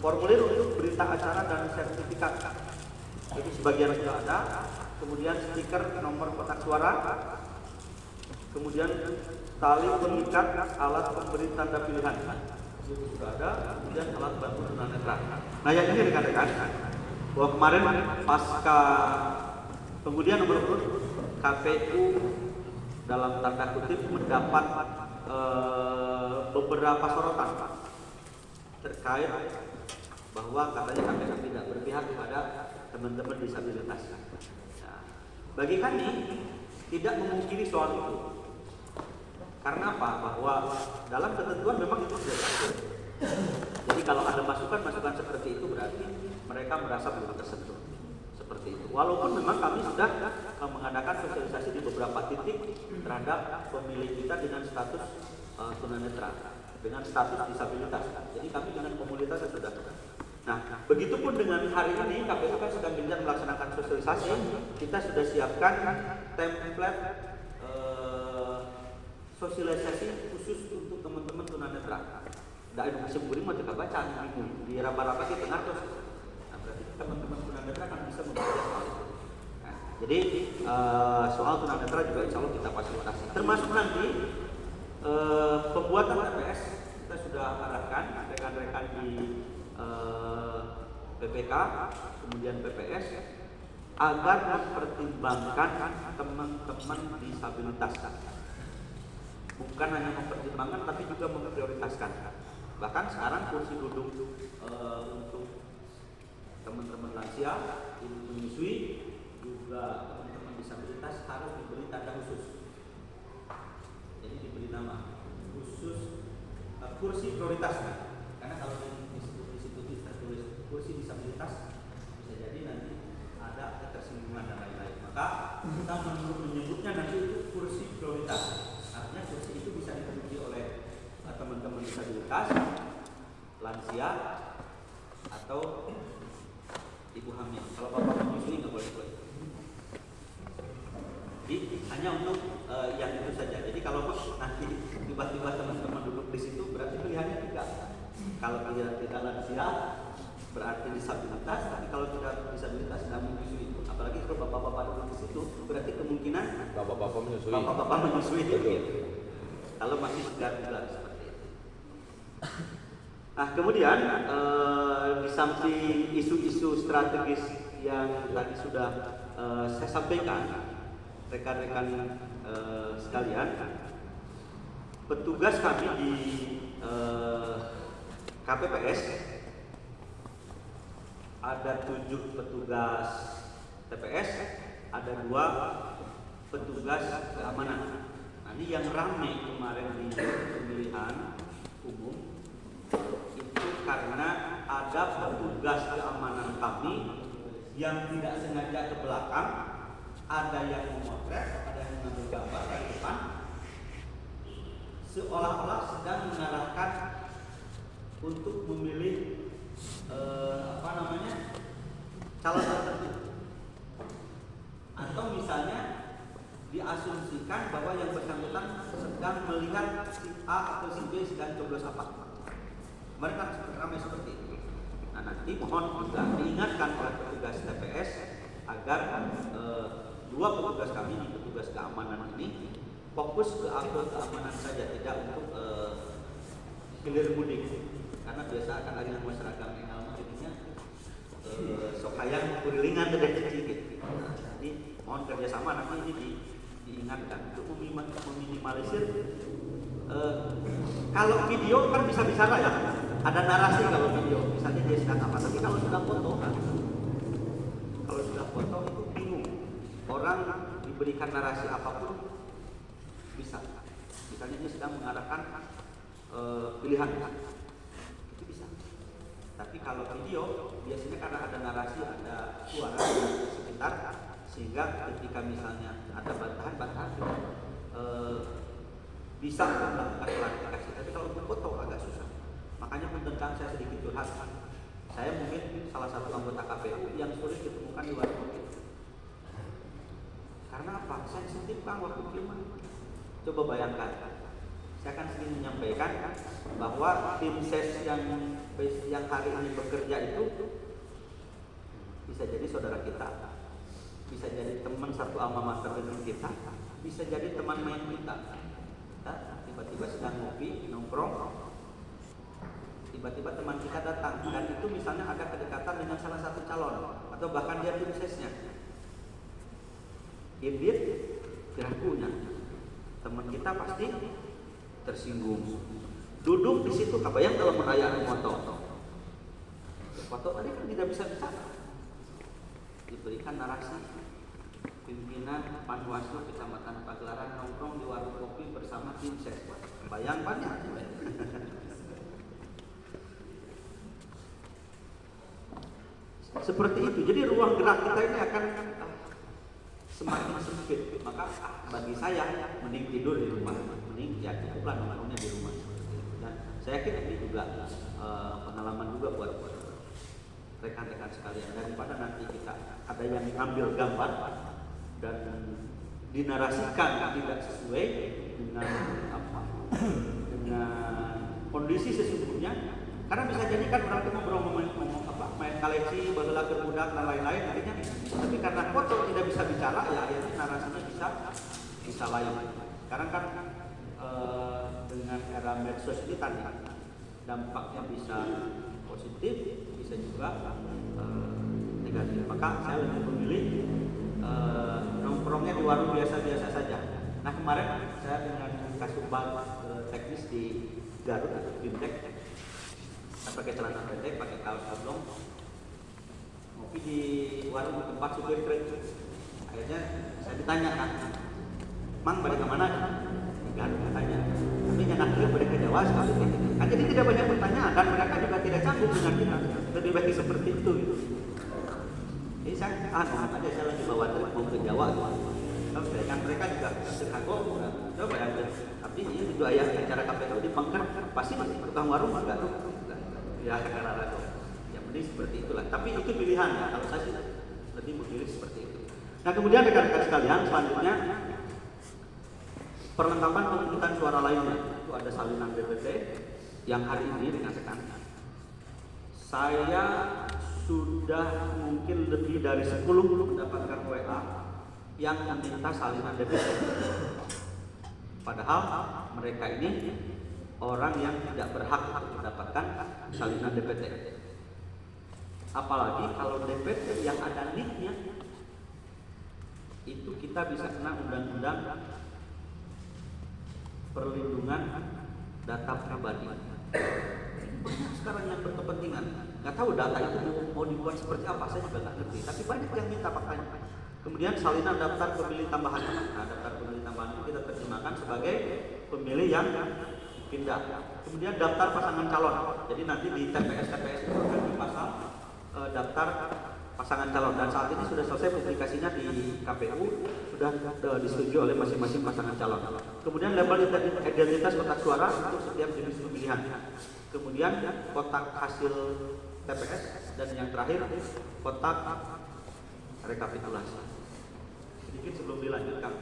Formulir untuk berita acara dan sertifikat itu sebagian sudah ada. Kemudian stiker nomor kotak suara kemudian tali pengikat alat pemberi tanda pilihan itu sudah ada, kemudian alat bantu tunanetra. Nah yang ini rekan-rekan, bahwa kemarin pasca pengundian nomor urut KPU dalam tanda kutip mendapat beberapa sorotan terkait bahwa katanya KPU tidak berpihak kepada teman-teman disabilitas. Nah, bagi kami tidak memungkiri soal itu. Karena apa? Bahwa dalam ketentuan memang itu sudah diatur. Jadi kalau ada masukan-masukan seperti itu berarti mereka merasa belum tersentuh. Seperti itu. Walaupun memang kami sudah mengadakan sosialisasi di beberapa titik terhadap pemilih kita dengan status tunanetra, dengan status disabilitas. Jadi kami dengan komunitas sudah. Nah, begitupun dengan hari ini KPU kan sedang gencar melaksanakan sosialisasi. Kita sudah siapkan template sosialisasi khusus untuk teman-teman tunanetra. Da edukasi buring mah teu baca di raba-raba di tengah terus. Nah, berarti teman-teman tunanetra kan bisa membaca soal itu. Nah, jadi soal tunanetra juga insya Allah kita fasilitasi. Termasuk nanti pembuatan TPS kita sudah arahkan rekan-rekan di PPK kemudian PPS agar mempertimbangkan teman-teman disabilitas. Bukan hanya mempertimbangkan tapi juga memprioritaskan. Bahkan sekarang kursi duduk untuk teman-teman lansia, ibu menyusui, juga teman-teman disabilitas harus diberi tanda khusus. Jadi diberi nama khusus kursi prioritas. Karena kalau di situ tertulis kursi disabilitas bisa jadi nanti ada ketersinggungan dan lain-lain. Maka kita menyebutnya nanti itu kursi prioritas. Artinya kursi itu bisa diduduki oleh teman-teman disabilitas, lansia, atau ibu hamil. Kalau bapak menyusui nggak boleh. Jadi hanya untuk yang itu saja. Jadi kalau nanti tiba-tiba teman-teman duduk di situ berarti pilihannya tiga. Kalau tidak lansia berarti disabilitas, tapi kalau tidak disabilitas tidak menyusui. Apalagi kalau bapak-bapak duduk di situ berarti kemungkinan Bapak-bapak menyusui. Bapak-bapak menyusui gitu. Kalau masih segar-segar seperti itu. Nah kemudian di samping isu-isu strategis yang tadi sudah saya sampaikan, rekan-rekan sekalian, petugas kami di KPPS ada 7 petugas TPS, ada 2 petugas keamanan. Nah, ini yang ramai kemarin di pemilihan umum itu karena ada petugas keamanan kami yang tidak sengaja ke belakang, ada yang memotret, ada yang mengambil gambar dari depan, seolah-olah sedang mengarahkan untuk memilih calon tertentu. Atau misalnya diasumsikan bahwa yang bersangkutan sedang melihat si A atau si B sedang coblos apa. Mereka ramai seperti itu. Nah nanti mohon juga diingatkan oleh petugas TPS agar 2 petugas kami, petugas keamanan ini fokus ke keamanan saja, tidak untuk hilir mudik. Karena biasa akan ada yang masyarakat yang jadinya sok hayang kurilingan dan cicing. Jadi mohon kerjasama nanti ini diingatkan untuk meminimalisir. Kalau video kan bisa-bisa lah ya, ada narasi kalau video, misalnya dia sedang apa. Tapi kalau sudah foto kan, kalau sudah foto itu bingung. Orang diberikan narasi apapun bisa. Misalnya dia sedang mengarahkan pilihan. Tapi kalau video biasanya karena ada narasi, ada suara sekitar, sehingga ketika misalnya ada bantahan bisa melakukan klarifikasi. Tapi kalau untuk foto agak susah. Makanya tentang saya sedikit curhat. Saya mungkin salah satu anggota KPU yang sulit ditemukan di luar mobil. Karena apa? Sensitif Bang waktu filman. Coba bayangkan. Saya akan sering menyampaikan bahwa tim ses yang hari ini bekerja itu bisa jadi saudara kita, bisa jadi teman satu alma mater dengan kita, bisa jadi teman main kita. Tiba-tiba sedang ngopi, nongkrong, tiba-tiba teman kita datang dan itu misalnya ada kedekatan dengan salah satu calon atau bahkan dia tim sesnya. Ibit pirakunya, teman kita pasti tersinggung. Duduk di situ, kabayang kalau merayaan foto tadi kan tidak bisa bicara. Diberikan narasi pimpinan Panwaslu Kecamatan Pagelaran nongkrong di warung kopi bersama tim ses. Bayang banyak. Seperti itu. Jadi ruang gerak kita ini akan semakin sempit. Maka bagi saya mending tidur di rumah, mending ya cukuplah nongkrongnya di rumah. Dan saya yakin ini juga pengalaman juga buat rekan-rekan sekalian, daripada nanti kita ada yang ngambil gambar dan dinarasikan tidak sesuai dengan dengan kondisi sesungguhnya. Karena bisa jadi kan orang itu ngobrol main koleksi, bageula keur budak dan lain-lain akhirnya. Tapi karena foto tidak bisa bicara, ya akhirnya narasinya bisa lain. Sekarang kan dengan era medsos ini tadi dampaknya bisa positif, bisa juga negatif. Maka saya lebih memilih nongkrongnya di warung biasa-biasa saja. Nah kemarin saya dengan Kasubag teknis di Garut atau Bimtek, saya pakai celana pendek, pakai kaos oblong, ngopi di warung tempat supir truk. Akhirnya saya ditanya kan, Mang balik kemana? Garut katanya. Tapi nyanak dia balik ke Jawa sekali. Kan jadi tidak banyak pertanyaan dan mereka juga tidak canggung dengan kita. Lebih baik seperti itu. Gitu. Jadi saya aja saya lagi bawa truk mau ke Jawa. Terus kan mereka juga kagok, coba ya. Tapi ini juga ya acara KPU di Pangkar pasti tukang warung enggak tuh. Ya karena itu. Ya mending seperti itulah. Tapi itu pilihan ya. Kalau saya sih lebih memilih seperti itu. Nah kemudian rekan-rekan sekalian selanjutnya perlengkapan pemungutan suara lainnya itu ada salinan DPT yang hari ini rekan-rekan saya sudah mungkin lebih dari 10 mendapatkan WA yang meminta salinan DPT. Padahal mereka ini orang yang tidak berhak mendapatkan salinan DPT. Apalagi kalau DPT yang ada nicknya itu kita bisa kena undang-undang perlindungan data pribadi. Banyak sekarang yang berkepentingan. Nggak tahu data itu mau dibuat seperti apa, saya juga nggak ngerti. Tapi banyak yang minta faktanya. Kemudian salinan daftar pemilih tambahan. Nah, daftar pemilih tambahan itu kita terjemahkan sebagai pemilih yang pindah. Kemudian daftar pasangan calon. Jadi nanti di TPS itu akan dipasang daftar pasangan calon. Dan saat ini sudah selesai publikasinya di KPU, sudah disetujui oleh masing-masing pasangan calon. Kemudian label identitas kotak suara untuk setiap jenis pemilihan. Kemudian kotak hasil TPS dan yang terakhir kotak rekapitulasi. Sedikit sebelum dilanjutkan,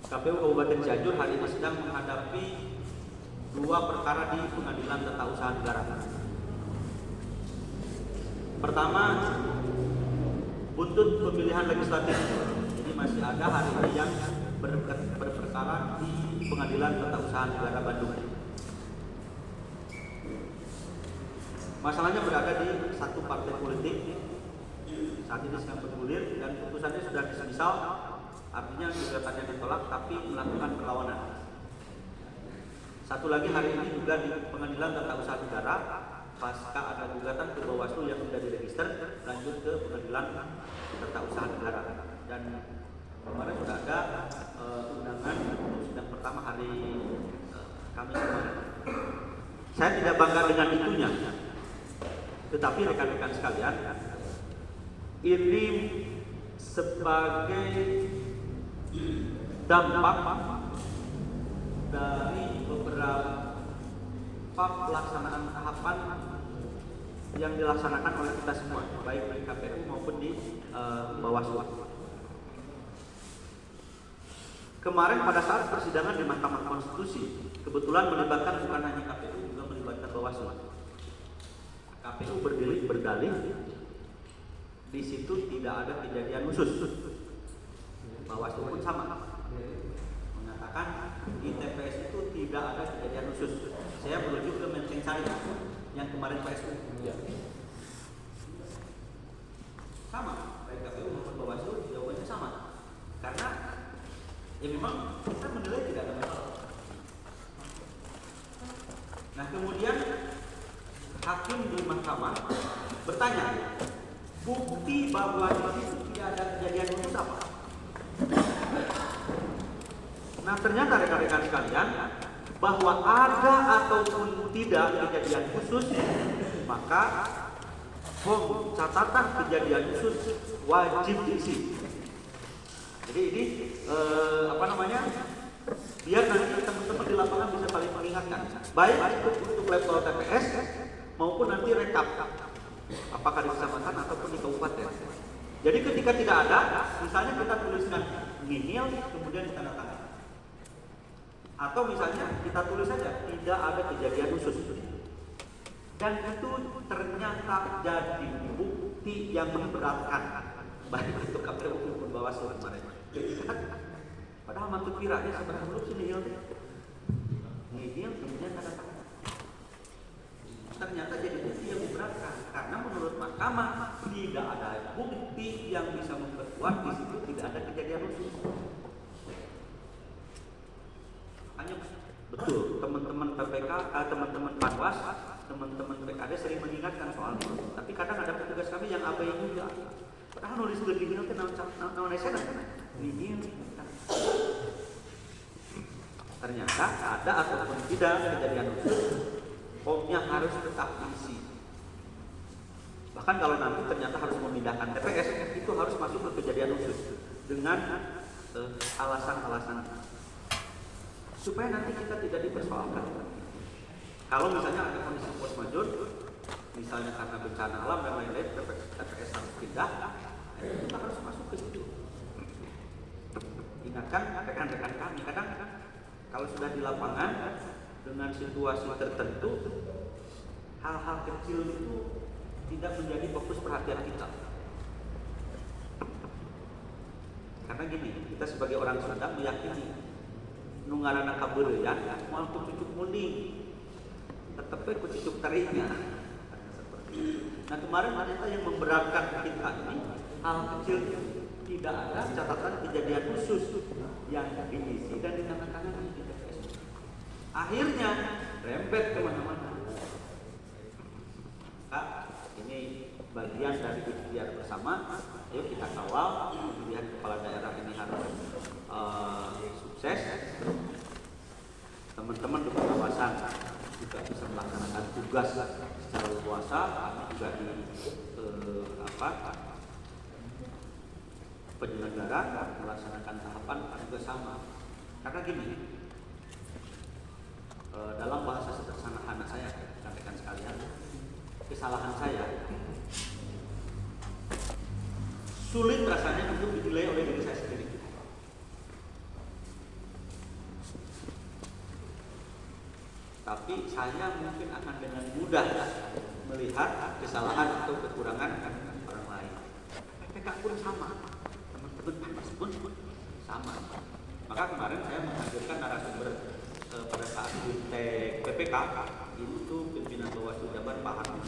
KPU Kabupaten Cianjur hari ini sedang menghadapi 2 perkara di Pengadilan Tata Usaha Negara. Pertama, buntut pemilihan legislatif. Jadi masih ada hari ini yang berperkara di Pengadilan Tata Usaha Negara Bandung. Masalahnya berada di satu partai politik. Saat ini sedang bergulir dan putusannya sudah disemisal, artinya gugatannya ditolak tapi melakukan perlawanan. Satu lagi hari ini juga di Pengadilan Tata Usaha Negara, pasca ada gugatan ke Bawaslu yang sudah diregister, lanjut ke Pengadilan Tata Usaha Negara. Dan kemarin sudah ada undangan untuk sidang pertama hari Kamis kemarin. Saya tidak bangga dengan itunya, tetapi rekan-rekan sekalian, ini sebagai dampak dari beberapa pelaksanaan tahapan yang dilaksanakan oleh kita semua, baik di KPU maupun di Bawaslu. Kemarin pada saat persidangan di Mahkamah Konstitusi, kebetulan melibatkan bukan hanya KPU, juga melibatkan Bawaslu. KPU berdalih di situ tidak ada kejadian khusus. Bawaslu pun sama. tidak ada kejadian khusus. Saya merujuk ke Menteng Sari yang kemarin PSU. Sama, baik KPU maupun Bawaslu jawabannya sama. Karena ya memang kita menilai tidak ada masalah. Nah kemudian hakim di mahkamah bertanya, bukti bahwa di situ tidak ada kejadian khusus apa? Nah ternyata rekan-rekan sekalian, bahwa ada ataupun tidak kejadian khusus, maka form catatan kejadian khusus wajib diisi. Jadi ini biar nanti teman-teman di lapangan bisa saling mengingatkan, baik untuk level TPS maupun nanti rekap, apakah di kecamatan ataupun di kabupaten. Jadi ketika tidak ada, misalnya kita tuliskan nihil kemudian ditandatangani, atau misalnya kita tulis saja tidak ada kejadian khusus, dan itu ternyata jadi bukti yang memberatkan baik untuk KPU maupun Bawaslu kemarin. Padahal mantuk kiranya seberapa dulu sih nihil kemudian tanda tangan. Ternyata jadi bukti yang memberatkan karena menurut mahkamah tidak ada bukti yang bisa memperkuat di situ tidak ada kejadian khusus. Hanya betul teman-teman PPK, teman-teman Panwas, teman-teman PKD sering mengingatkan soal itu. Tapi kadang ada petugas kami yang abai juga. Padahal nulis lebih dulu kan naon esena ini. Ternyata ada ataupun tidak kejadian khusus, formnya harus tetap diisi. Bahkan kalau nanti ternyata harus memindahkan TPS, itu harus masuk ke kejadian khusus dengan alasan-alasan supaya nanti kita tidak dipersoalkan. Kalau misalnya ada kondisi force majeure, misalnya karena bencana alam dan lain-lain, TPS harus pindah, kita harus masuk ke situ. Ingatkan rekan-rekan kami, kadang kalau sudah di lapangan dengan situasi tertentu, hal-hal kecil itu tidak menjadi fokus perhatian kita. Karena gini, kita sebagai orang Sunda meyakini nungarana kabeureyan moal ku cucuk munding tetep ku cucuk terinya. Nah kemarin ternyata yang memberatkan kita ini hal kecil, tidak ada catatan kejadian khusus yang diisi dan ditandatangani di TPS. Akhirnya rembet kemana-mana. Kak, ini bagian dari ikhtiar bersama. Ayo kita kawal pemilihan kepala daerah ini harus sukses. Teman-teman di pengawasan juga bisa melaksanakan tugas secara leluasa. Kami juga di penyelenggara melaksanakan tahapan juga sama. Karena gini, dalam bahasa sederhana saya, rekan-rekan sekalian, kesalahan saya sulit rasanya untuk dinilai oleh diri saya sendiri. Tapi saya mungkin akan dengan mudah melihat kesalahan atau kekurangan orang lain. PPK pun sama, teman-teman Panwas pun sama. Maka kemarin saya menghadirkan narasumber pada saat Bintek PPK itu pimpinan Bawaslu Jabar Pak Harun.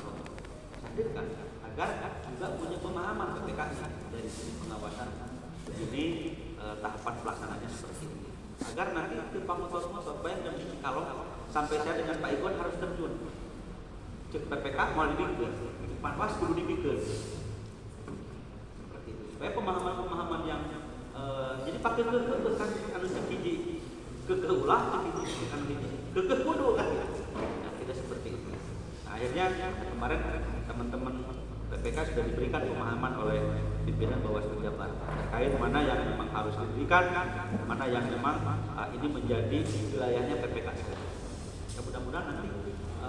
Hadirkan agar juga punya pemahaman PPK dari sisi pengawasan ini tahapan pelaksananya seperti ini. Agar nanti di motor-motor banyak yang kalau sampai saya dengan Pak Igon harus terjun cek PPK mau dibikin, Panwas kudu dibikin seperti itu. Supaya pemahaman-pemahaman yang jadi pakai kan anu hiji kekeulah kekeh kudu kan. Nah, tidak seperti itu. Nah, akhirnya kemarin teman-teman PPK sudah diberikan pemahaman oleh pimpinan Bawaslu Jabar terkait mana yang memang harus diberikan, mana yang memang ini menjadi wilayahnya PPK. Mudah-mudahan nanti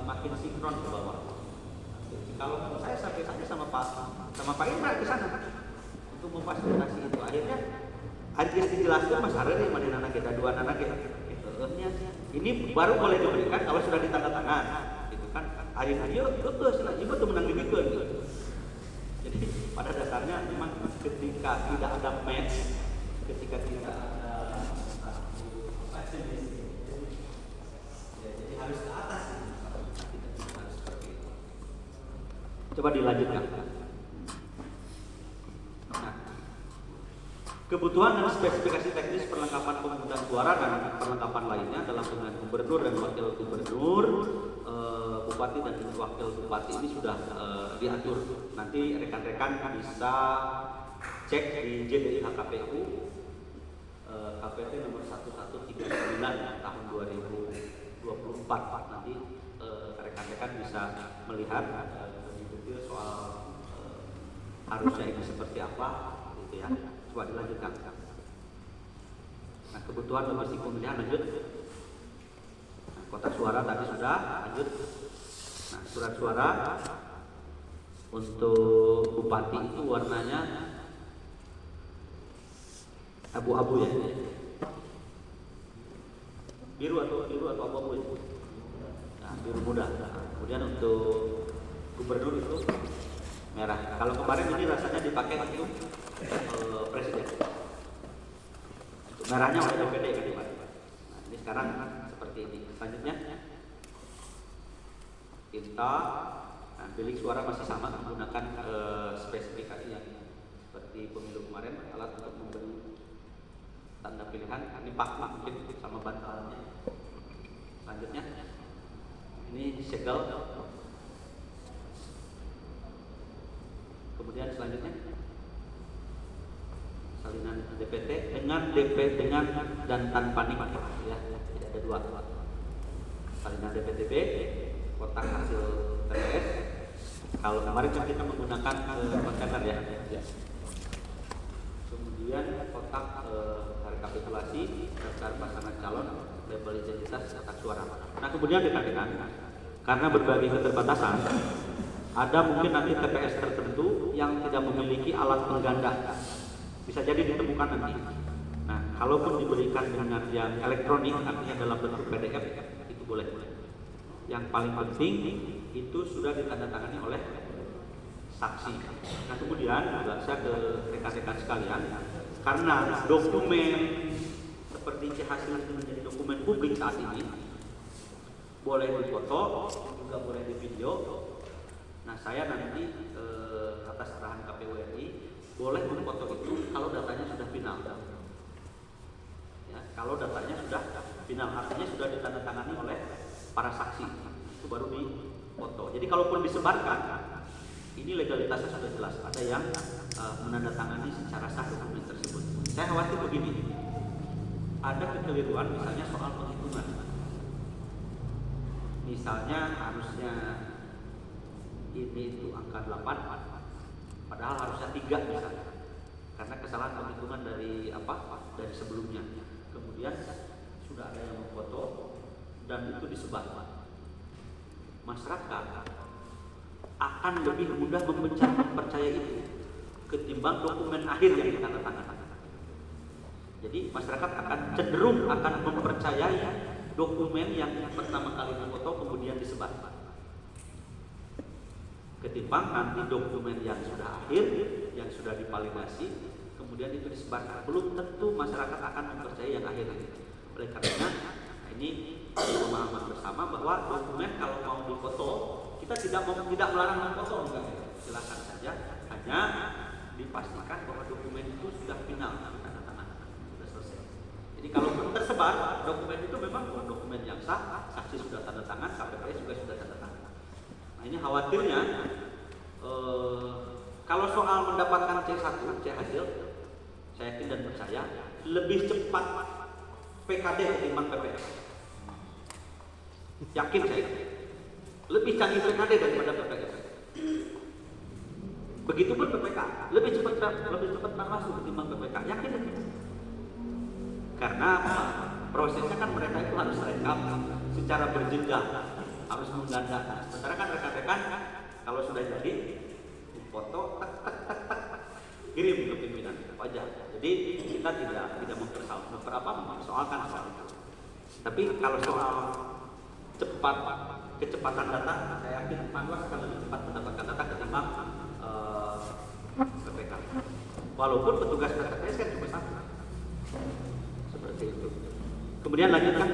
makin sinkron ke bawah. Kalau saya sampai saja sama Pak Indra ke sana untuk memfasilitasi itu. Akhirnya dijelaskan Mas Hariri mana anak kita dua anak kita. Ini baru boleh diberikan kalau sudah ditandatangan. Itu kan akhirnya ibu tuh menang dibikun. Jadi pada dasarnya memang ketika tidak ada match, ketika tidak ada Coba dilanjutkan. Nah, kebutuhan dan spesifikasi teknis perlengkapan pemungutan suara dan perlengkapan lainnya dalam pemilihan gubernur dan wakil gubernur, bupati dan wakil bupati ini sudah diatur. Nanti rekan-rekan bisa cek di JDIH KPU KPT nomor 1139 tahun 2024. Nanti rekan-rekan bisa melihat lebih detail soal harusnya ini seperti apa, gitu ya. Coba dilanjutkan. Nah, kebutuhan logistik pemilihan lanjut. Nah, kotak suara tadi sudah lanjut. Nah, surat suara untuk bupati itu warnanya abu-abu ya, biru atau abu-abu itu, nah, biru muda. Nah, kemudian untuk gubernur itu merah. Kalau kemarin ini rasanya dipakai untuk presiden, untuk merahnya oleh DPD kan kemarin. Nah, ini sekarang seperti ini. Selanjutnya tinta. Nah, bilik suara masih sama menggunakan spesifikasi yang seperti pemilu kemarin, alat untuk memberi tanda pilihan. Ini paku mungkin sama bantalnya. Selanjutnya ini segel. Kemudian selanjutnya salinan DPT dengan dan tanpa nik ya, tidak ada dua. Salinan DPTB, kotak hasil TPS. Kalau kemarin kan kita menggunakan kontainer ya. Kemudian kotak rekapitulasi daftar pasangan calon, label identitas, kotak suara. Nah, kemudian rekan-rekan, karena berbagai keterbatasan, ada mungkin nanti TPS tertentu yang tidak memiliki alat pengganda. Bisa jadi ditemukan nanti. Nah, kalaupun diberikan dengan yang elektronik, artinya dalam bentuk PDF, itu boleh. Yang paling penting itu sudah ditandatangani oleh saksi. Nah, kemudian juga saya ke rekan-rekan sekalian, karena dokumen seperti C hasil itu menjadi dokumen publik saat ini, boleh difoto, juga boleh di video. Nah, saya nanti atas arahan KPU RI boleh memfoto itu kalau datanya sudah final. Ya, kalau datanya sudah final, artinya sudah ditandatangani oleh para saksi, itu baru difoto. Jadi kalaupun disebarkan, ini legalitasnya sudah jelas. Ada yang menandatangani secara sah dokumen tersebut. Saya khawatir begini, ada kekeliruan misalnya soal penghitungan. Misalnya harusnya ini itu angka 8, padahal harusnya 3 misalnya, karena kesalahan penghitungan dari dari sebelumnya. Kemudian sudah ada yang memfoto dan itu disebar. Masyarakat akan lebih mudah mempercayai itu ketimbang dokumen akhir yang ditandatangani. Jadi masyarakat akan cenderung mempercayai dokumen yang pertama kali difoto kemudian disebar, ketimbang nanti dokumen yang sudah akhir, yang sudah divalidasi, kemudian itu disebarkan. Belum tentu masyarakat akan mempercayai yang akhir. Oleh karena ini pemahaman bersama bahwa dokumen kalau mau difoto, kita tidak melarang memfoto, silakan saja, hanya dipastikan bahwa dokumen itu sudah final, sudah selesai. Jadi kalau tersebar dokumen itu memang dokumen yang sah, saksi sudah tanda tangan, KPPS juga sudah tanda tangan. Nah, ini khawatirnya kalau soal mendapatkan C1, C hasil, saya yakin dan percaya lebih cepat PKD ketimbang PPS. Yakin saya, lebih canggih PKD daripada PPS. Begitupun PPK, lebih cepat masuk ketimbang PPK. Yakin? Karena prosesnya kan mereka itu harus rekap secara berjenjang, harus mengganda. Sementara kan rekan-rekan kalau sudah jadi foto kirim ke pimpinan wajah. Jadi kita tidak mempersoalkan soal itu. Tapi kalau soal kecepatan data, saya yakin Panwas akan lebih cepat mendapatkan data ketimbang PPK. Walaupun petugas PPS kan cuma satu. Seperti itu. Kemudian lanjutkan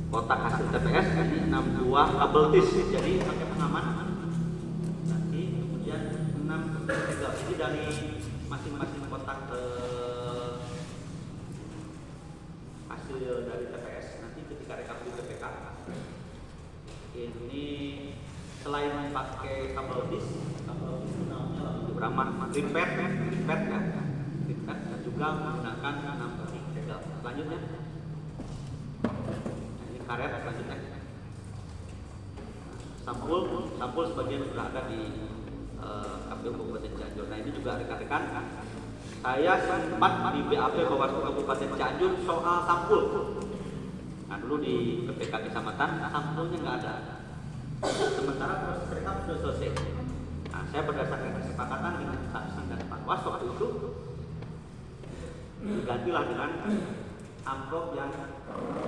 kotak hasil TPS ini 62 kabel disk, jadi pakai pengaman masing-masing kotak hasil dari TPS nanti ketika rekapitulasi TPK ini selain pakai kabel disk namanya untuk ramah prepad ya, dan juga menggunakan 6 segel. Selanjutnya, ini karet selanjutnya. Sampul sebagian sudah ada di KPU Kabupaten Cianjur. Nah ini juga rekan-rekan, saya sempat di BAP Bawaslu Kabupaten Cianjur soal sampul. Nah dulu di PPK Kecamatan sampulnya nggak ada. Sementara proses rekap sudah selesai. Nah saya berdasarkan kesepakatan dengan saksi dan Panwas waktu itu digantilah dengan amplop yang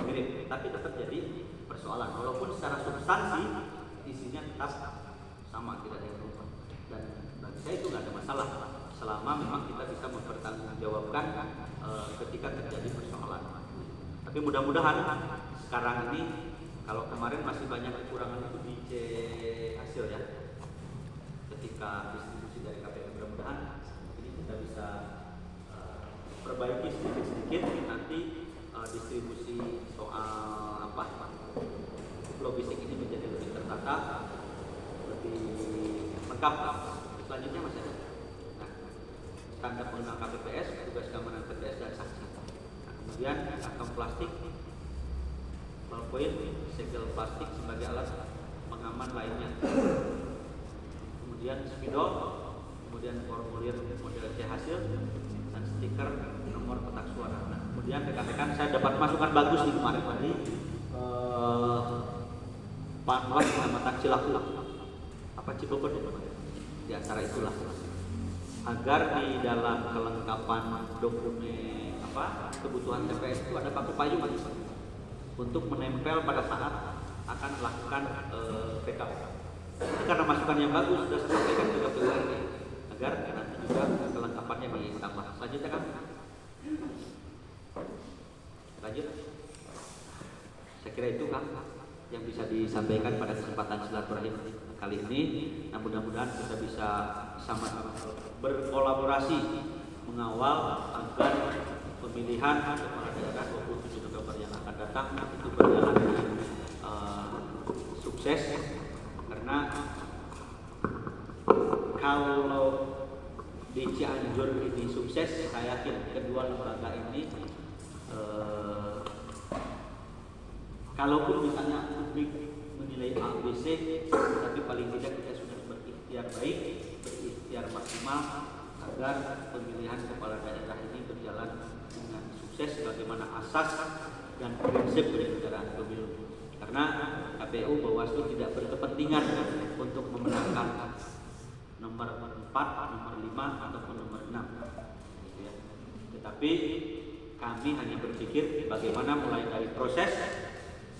mirip, tapi tetap jadi persoalan. Walaupun secara substansi isinya tetap sama, tidak ada yang berubah. Dan bagi saya itu nggak ada masalah selama memang kita bisa mempertanggungjawabkan ketika terjadi persoalan. Tapi mudah-mudahan sekarang ini, kalau kemarin masih banyak kekurangan itu di C hasil ya, ketika distribusi dari KPU, mudah-mudahan ini kita bisa perbaiki sedikit-sedikit. Nanti distribusi soal logistik ini menjadi lebih tertata, lebih lengkap. Selanjutnya masih ada standar pengenal KPPS, tugas keamanan TPS dan saksi. Nah, kemudian kantong plastik, ballpoint, segel plastik sebagai alat pengaman lainnya. Kemudian spidol, kemudian formulir model C hasil, dan stiker nomor kotak suara. Nah, kemudian rekan-rekan saya dapat masukan bagus di kemarin tadi. Panwas Kecamatan Cilaku, Cibubur di acara itulah, agar di dalam kelengkapan dokumen kebutuhan TPS itu ada paku payung untuk menempel pada saat akan melakukan backup. Ini karena masukan yang bagus sudah saya sampaikan ke KPU RI agar nanti juga kelengkapannya ditambah. Selanjutnya kan? Lanjut. Saya kira itu kan yang bisa disampaikan pada kesempatan silaturahim kali ini. Nah, mudah-mudahan kita bisa sama-sama berkolaborasi mengawal agar pemilihan kepala daerah 27 November yang akan datang itu berjalan dengan sukses. Karena kalau di Cianjur ini sukses, saya yakin kedua lembaga ini kalaupun misalnya publik menilai A, B, C, tapi paling tidak kita sudah berikhtiar baik, berikhtiar maksimal agar pemilihan kepala daerah ini berjalan dengan sukses sebagaimana asas dan prinsip penyelenggaraan pemilu. Karena KPU Bawaslu tidak berkepentingan untuk memenangkan nomor 4, nomor 5 ataupun nomor 6. Gitu ya. Tetapi kami hanya berpikir bagaimana mulai dari proses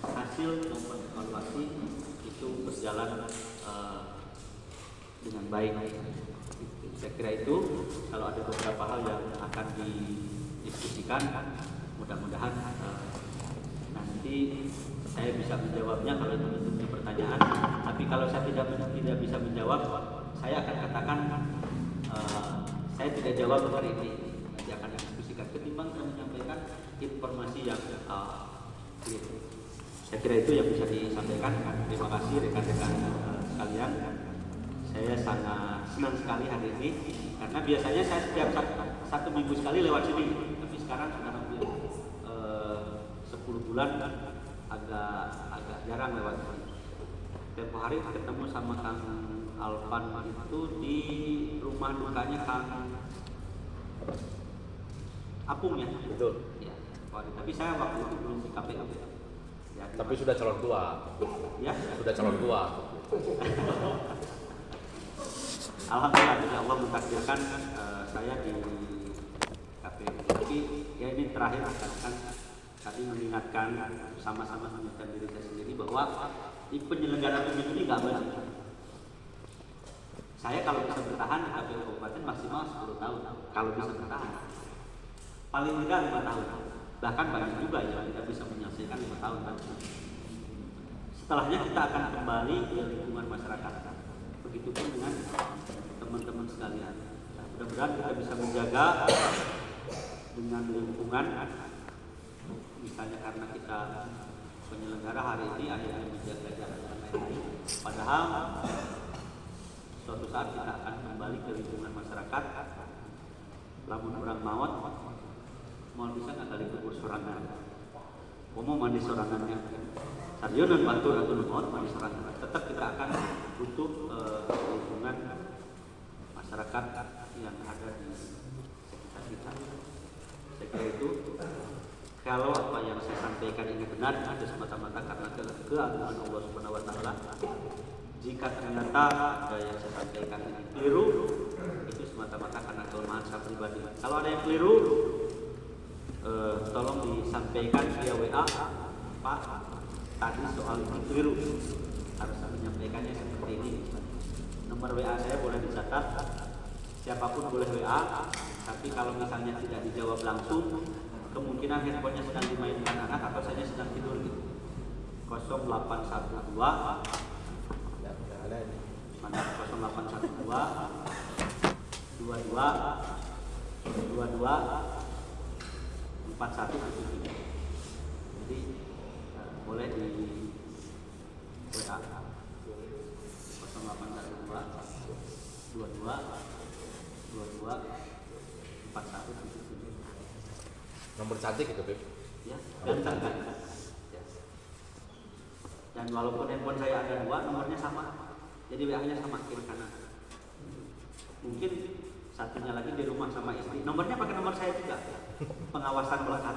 hasil maupun evaluasi itu berjalan dengan baik. Saya kira itu, kalau ada beberapa hal yang akan didiskusikan, mudah-mudahan nanti saya bisa menjawabnya kalau itu bentuknya pertanyaan. Tapi kalau saya tidak bisa menjawab, saya akan katakan saya tidak jawab hari ini. Nanti akan didiskusikan ketimbang saya menyampaikan informasi yang clear. Saya kira itu yang bisa disampaikan. Terima kasih rekan-rekan sekalian. Saya sangat senang sekali hari ini karena biasanya saya setiap 1 minggu sekali lewat sini, tapi sekarang sudah hampir 10 bulan agak jarang lewat sini. Tempo hari ketemu sama Kang Alvan itu di rumah dukanya Kang Apung ya. Betul. Ya. Tapi saya waktu itu belum di KPU. Ya, Tapi sudah calon tua. Ya. Sudah calon tua. Alhamdulillah, Allah mentakdirkan saya di KPU. Tapi ya ini terakhir akan tadi mengingatkan, sama-sama mengingatkan diri saya sendiri bahwa di penyelenggaraan pemilu ini nggak banyak. Saya kalau bisa bertahan di KPU Kabupaten maksimal 10 tahun. Kalau bisa bertahan, paling tidak 5 tahun. Bahkan banyak juga yang tidak bisa menyelesaikan 5 tahun. Setelahnya kita akan kembali ke lingkungan masyarakat. Begitupun dengan teman-teman sekalian. Nah, mudah-mudahan kita bisa menjaga dengan lingkungan, misalnya karena kita penyelenggara hari ini akhirnya menjaga jarak dan lain-lain, padahal suatu saat kita akan kembali ke lingkungan masyarakat. Lamun orang maut mau bisa nggak kali kubur sorangan, mau mandi sorangannya sarjonan batu atau maut mandi sorangan, tetap kita akan butuh lingkungan masyarakat yang ada di sekitar kita. Saya kira itu, kalau apa yang saya sampaikan ini benar, ada semata-mata karena keagungan Allah Subhanahu Wa Taala. Jika ternyata ada yang saya sampaikan ini keliru, itu semata-mata karena kelemahan saya pribadi. Kalau ada yang keliru, tolong disampaikan via WA, Pak, tadi soal ini keliru, harus saya menyampaikannya seperti ini. Nomor WA saya boleh dicatat, siapapun boleh WA, tapi kalau misalnya tidak dijawab langsung, kemungkinan handphonenya sedang dimainkan anak atau saya sedang tidur gitu. 0812 mana 0812 22 41. Jadi boleh di WA 0812 22 41. Nomor cantik itu, Beb. Ya, ganteng kan? Ya. Dan walaupun handphone saya ada dua, nomornya sama. Jadi WA-nya sama kiri kanan. Mungkin satunya lagi di rumah sama istri. Nomornya pakai nomor saya juga. Pengawasan melekat.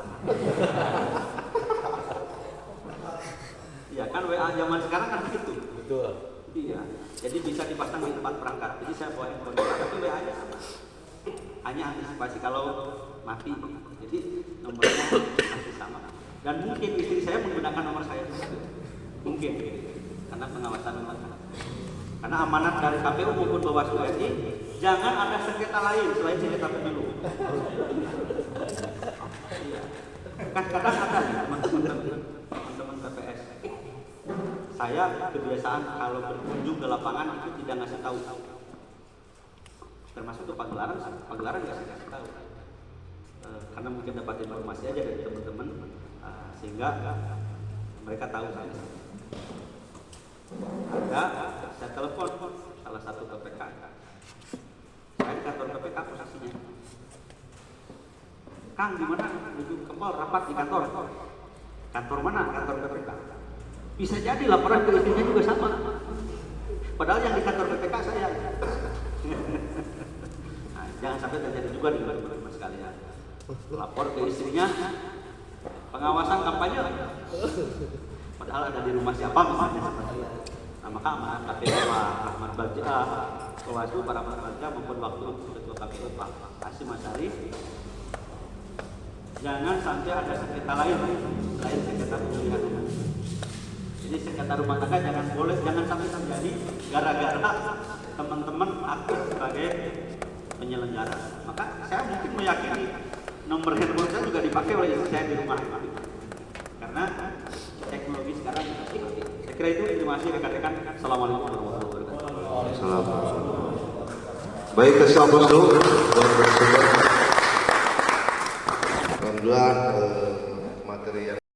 Iya kan WA zaman sekarang kan begitu. Betul. Iya. Jadi bisa dipasang di tempat perangkat. Jadi saya bawa handphone tapi WA-nya sama. Hanya antisipasi kalau mati. Jadi nomornya masih sama. Dan mungkin istri saya menggunakan nomor saya juga. Mungkin karena pengawasan melekat. Karena amanat dari KPU maupun Bawaslu RI, jangan ada sengketa lain selain sengketa pemilu. Iya. Kan kadang ada teman-teman TPS. Saya kebiasaan kalau berkunjung ke lapangan itu tidak ngasih tahu. Termasuk ke pagelaran nggak saya kasih tahu. Karena mungkin dapat informasi aja dari teman-teman, sehingga mereka tahu saya. Saya telepon salah satu KPK. Saya di kantor KPK posisinya. Kang, di mana? Duduk kempol rapat di kantor. Kantor mana? Kantor KPK. Bisa jadi laporan ke istrinya juga sama. Padahal yang di kantor KPK saya. Nah, jangan sampai terjadi juga di teman-teman sekalian. Lapor ke istrinya, pengawasan kampanye. Padahal ada di rumah siapa misalnya seperti itu. Nah, maka amanat KPU Pak Ahmad Bagja, Bawaslu Pak Ahmad Bagja maupun waktu Ketua KPU Pak Hasyim Asyari, jangan sampai ada sengketa lain selain sengketa pemilihan umum. Jadi sengketa rumah tangga jangan sampai terjadi gara-gara teman-teman aktif sebagai penyelenggara. Maka saya mungkin meyakini nomor handphone saya juga dipakai oleh istri saya di rumah. Karena teknologi sekarang seperti itu. Saya kira itu, terima kasih rekan-rekan. Assalamualaikum warahmatullahi wabarakatuh. Baik, kesampaian dulu buat bersumber. Alhamdulillah materi yang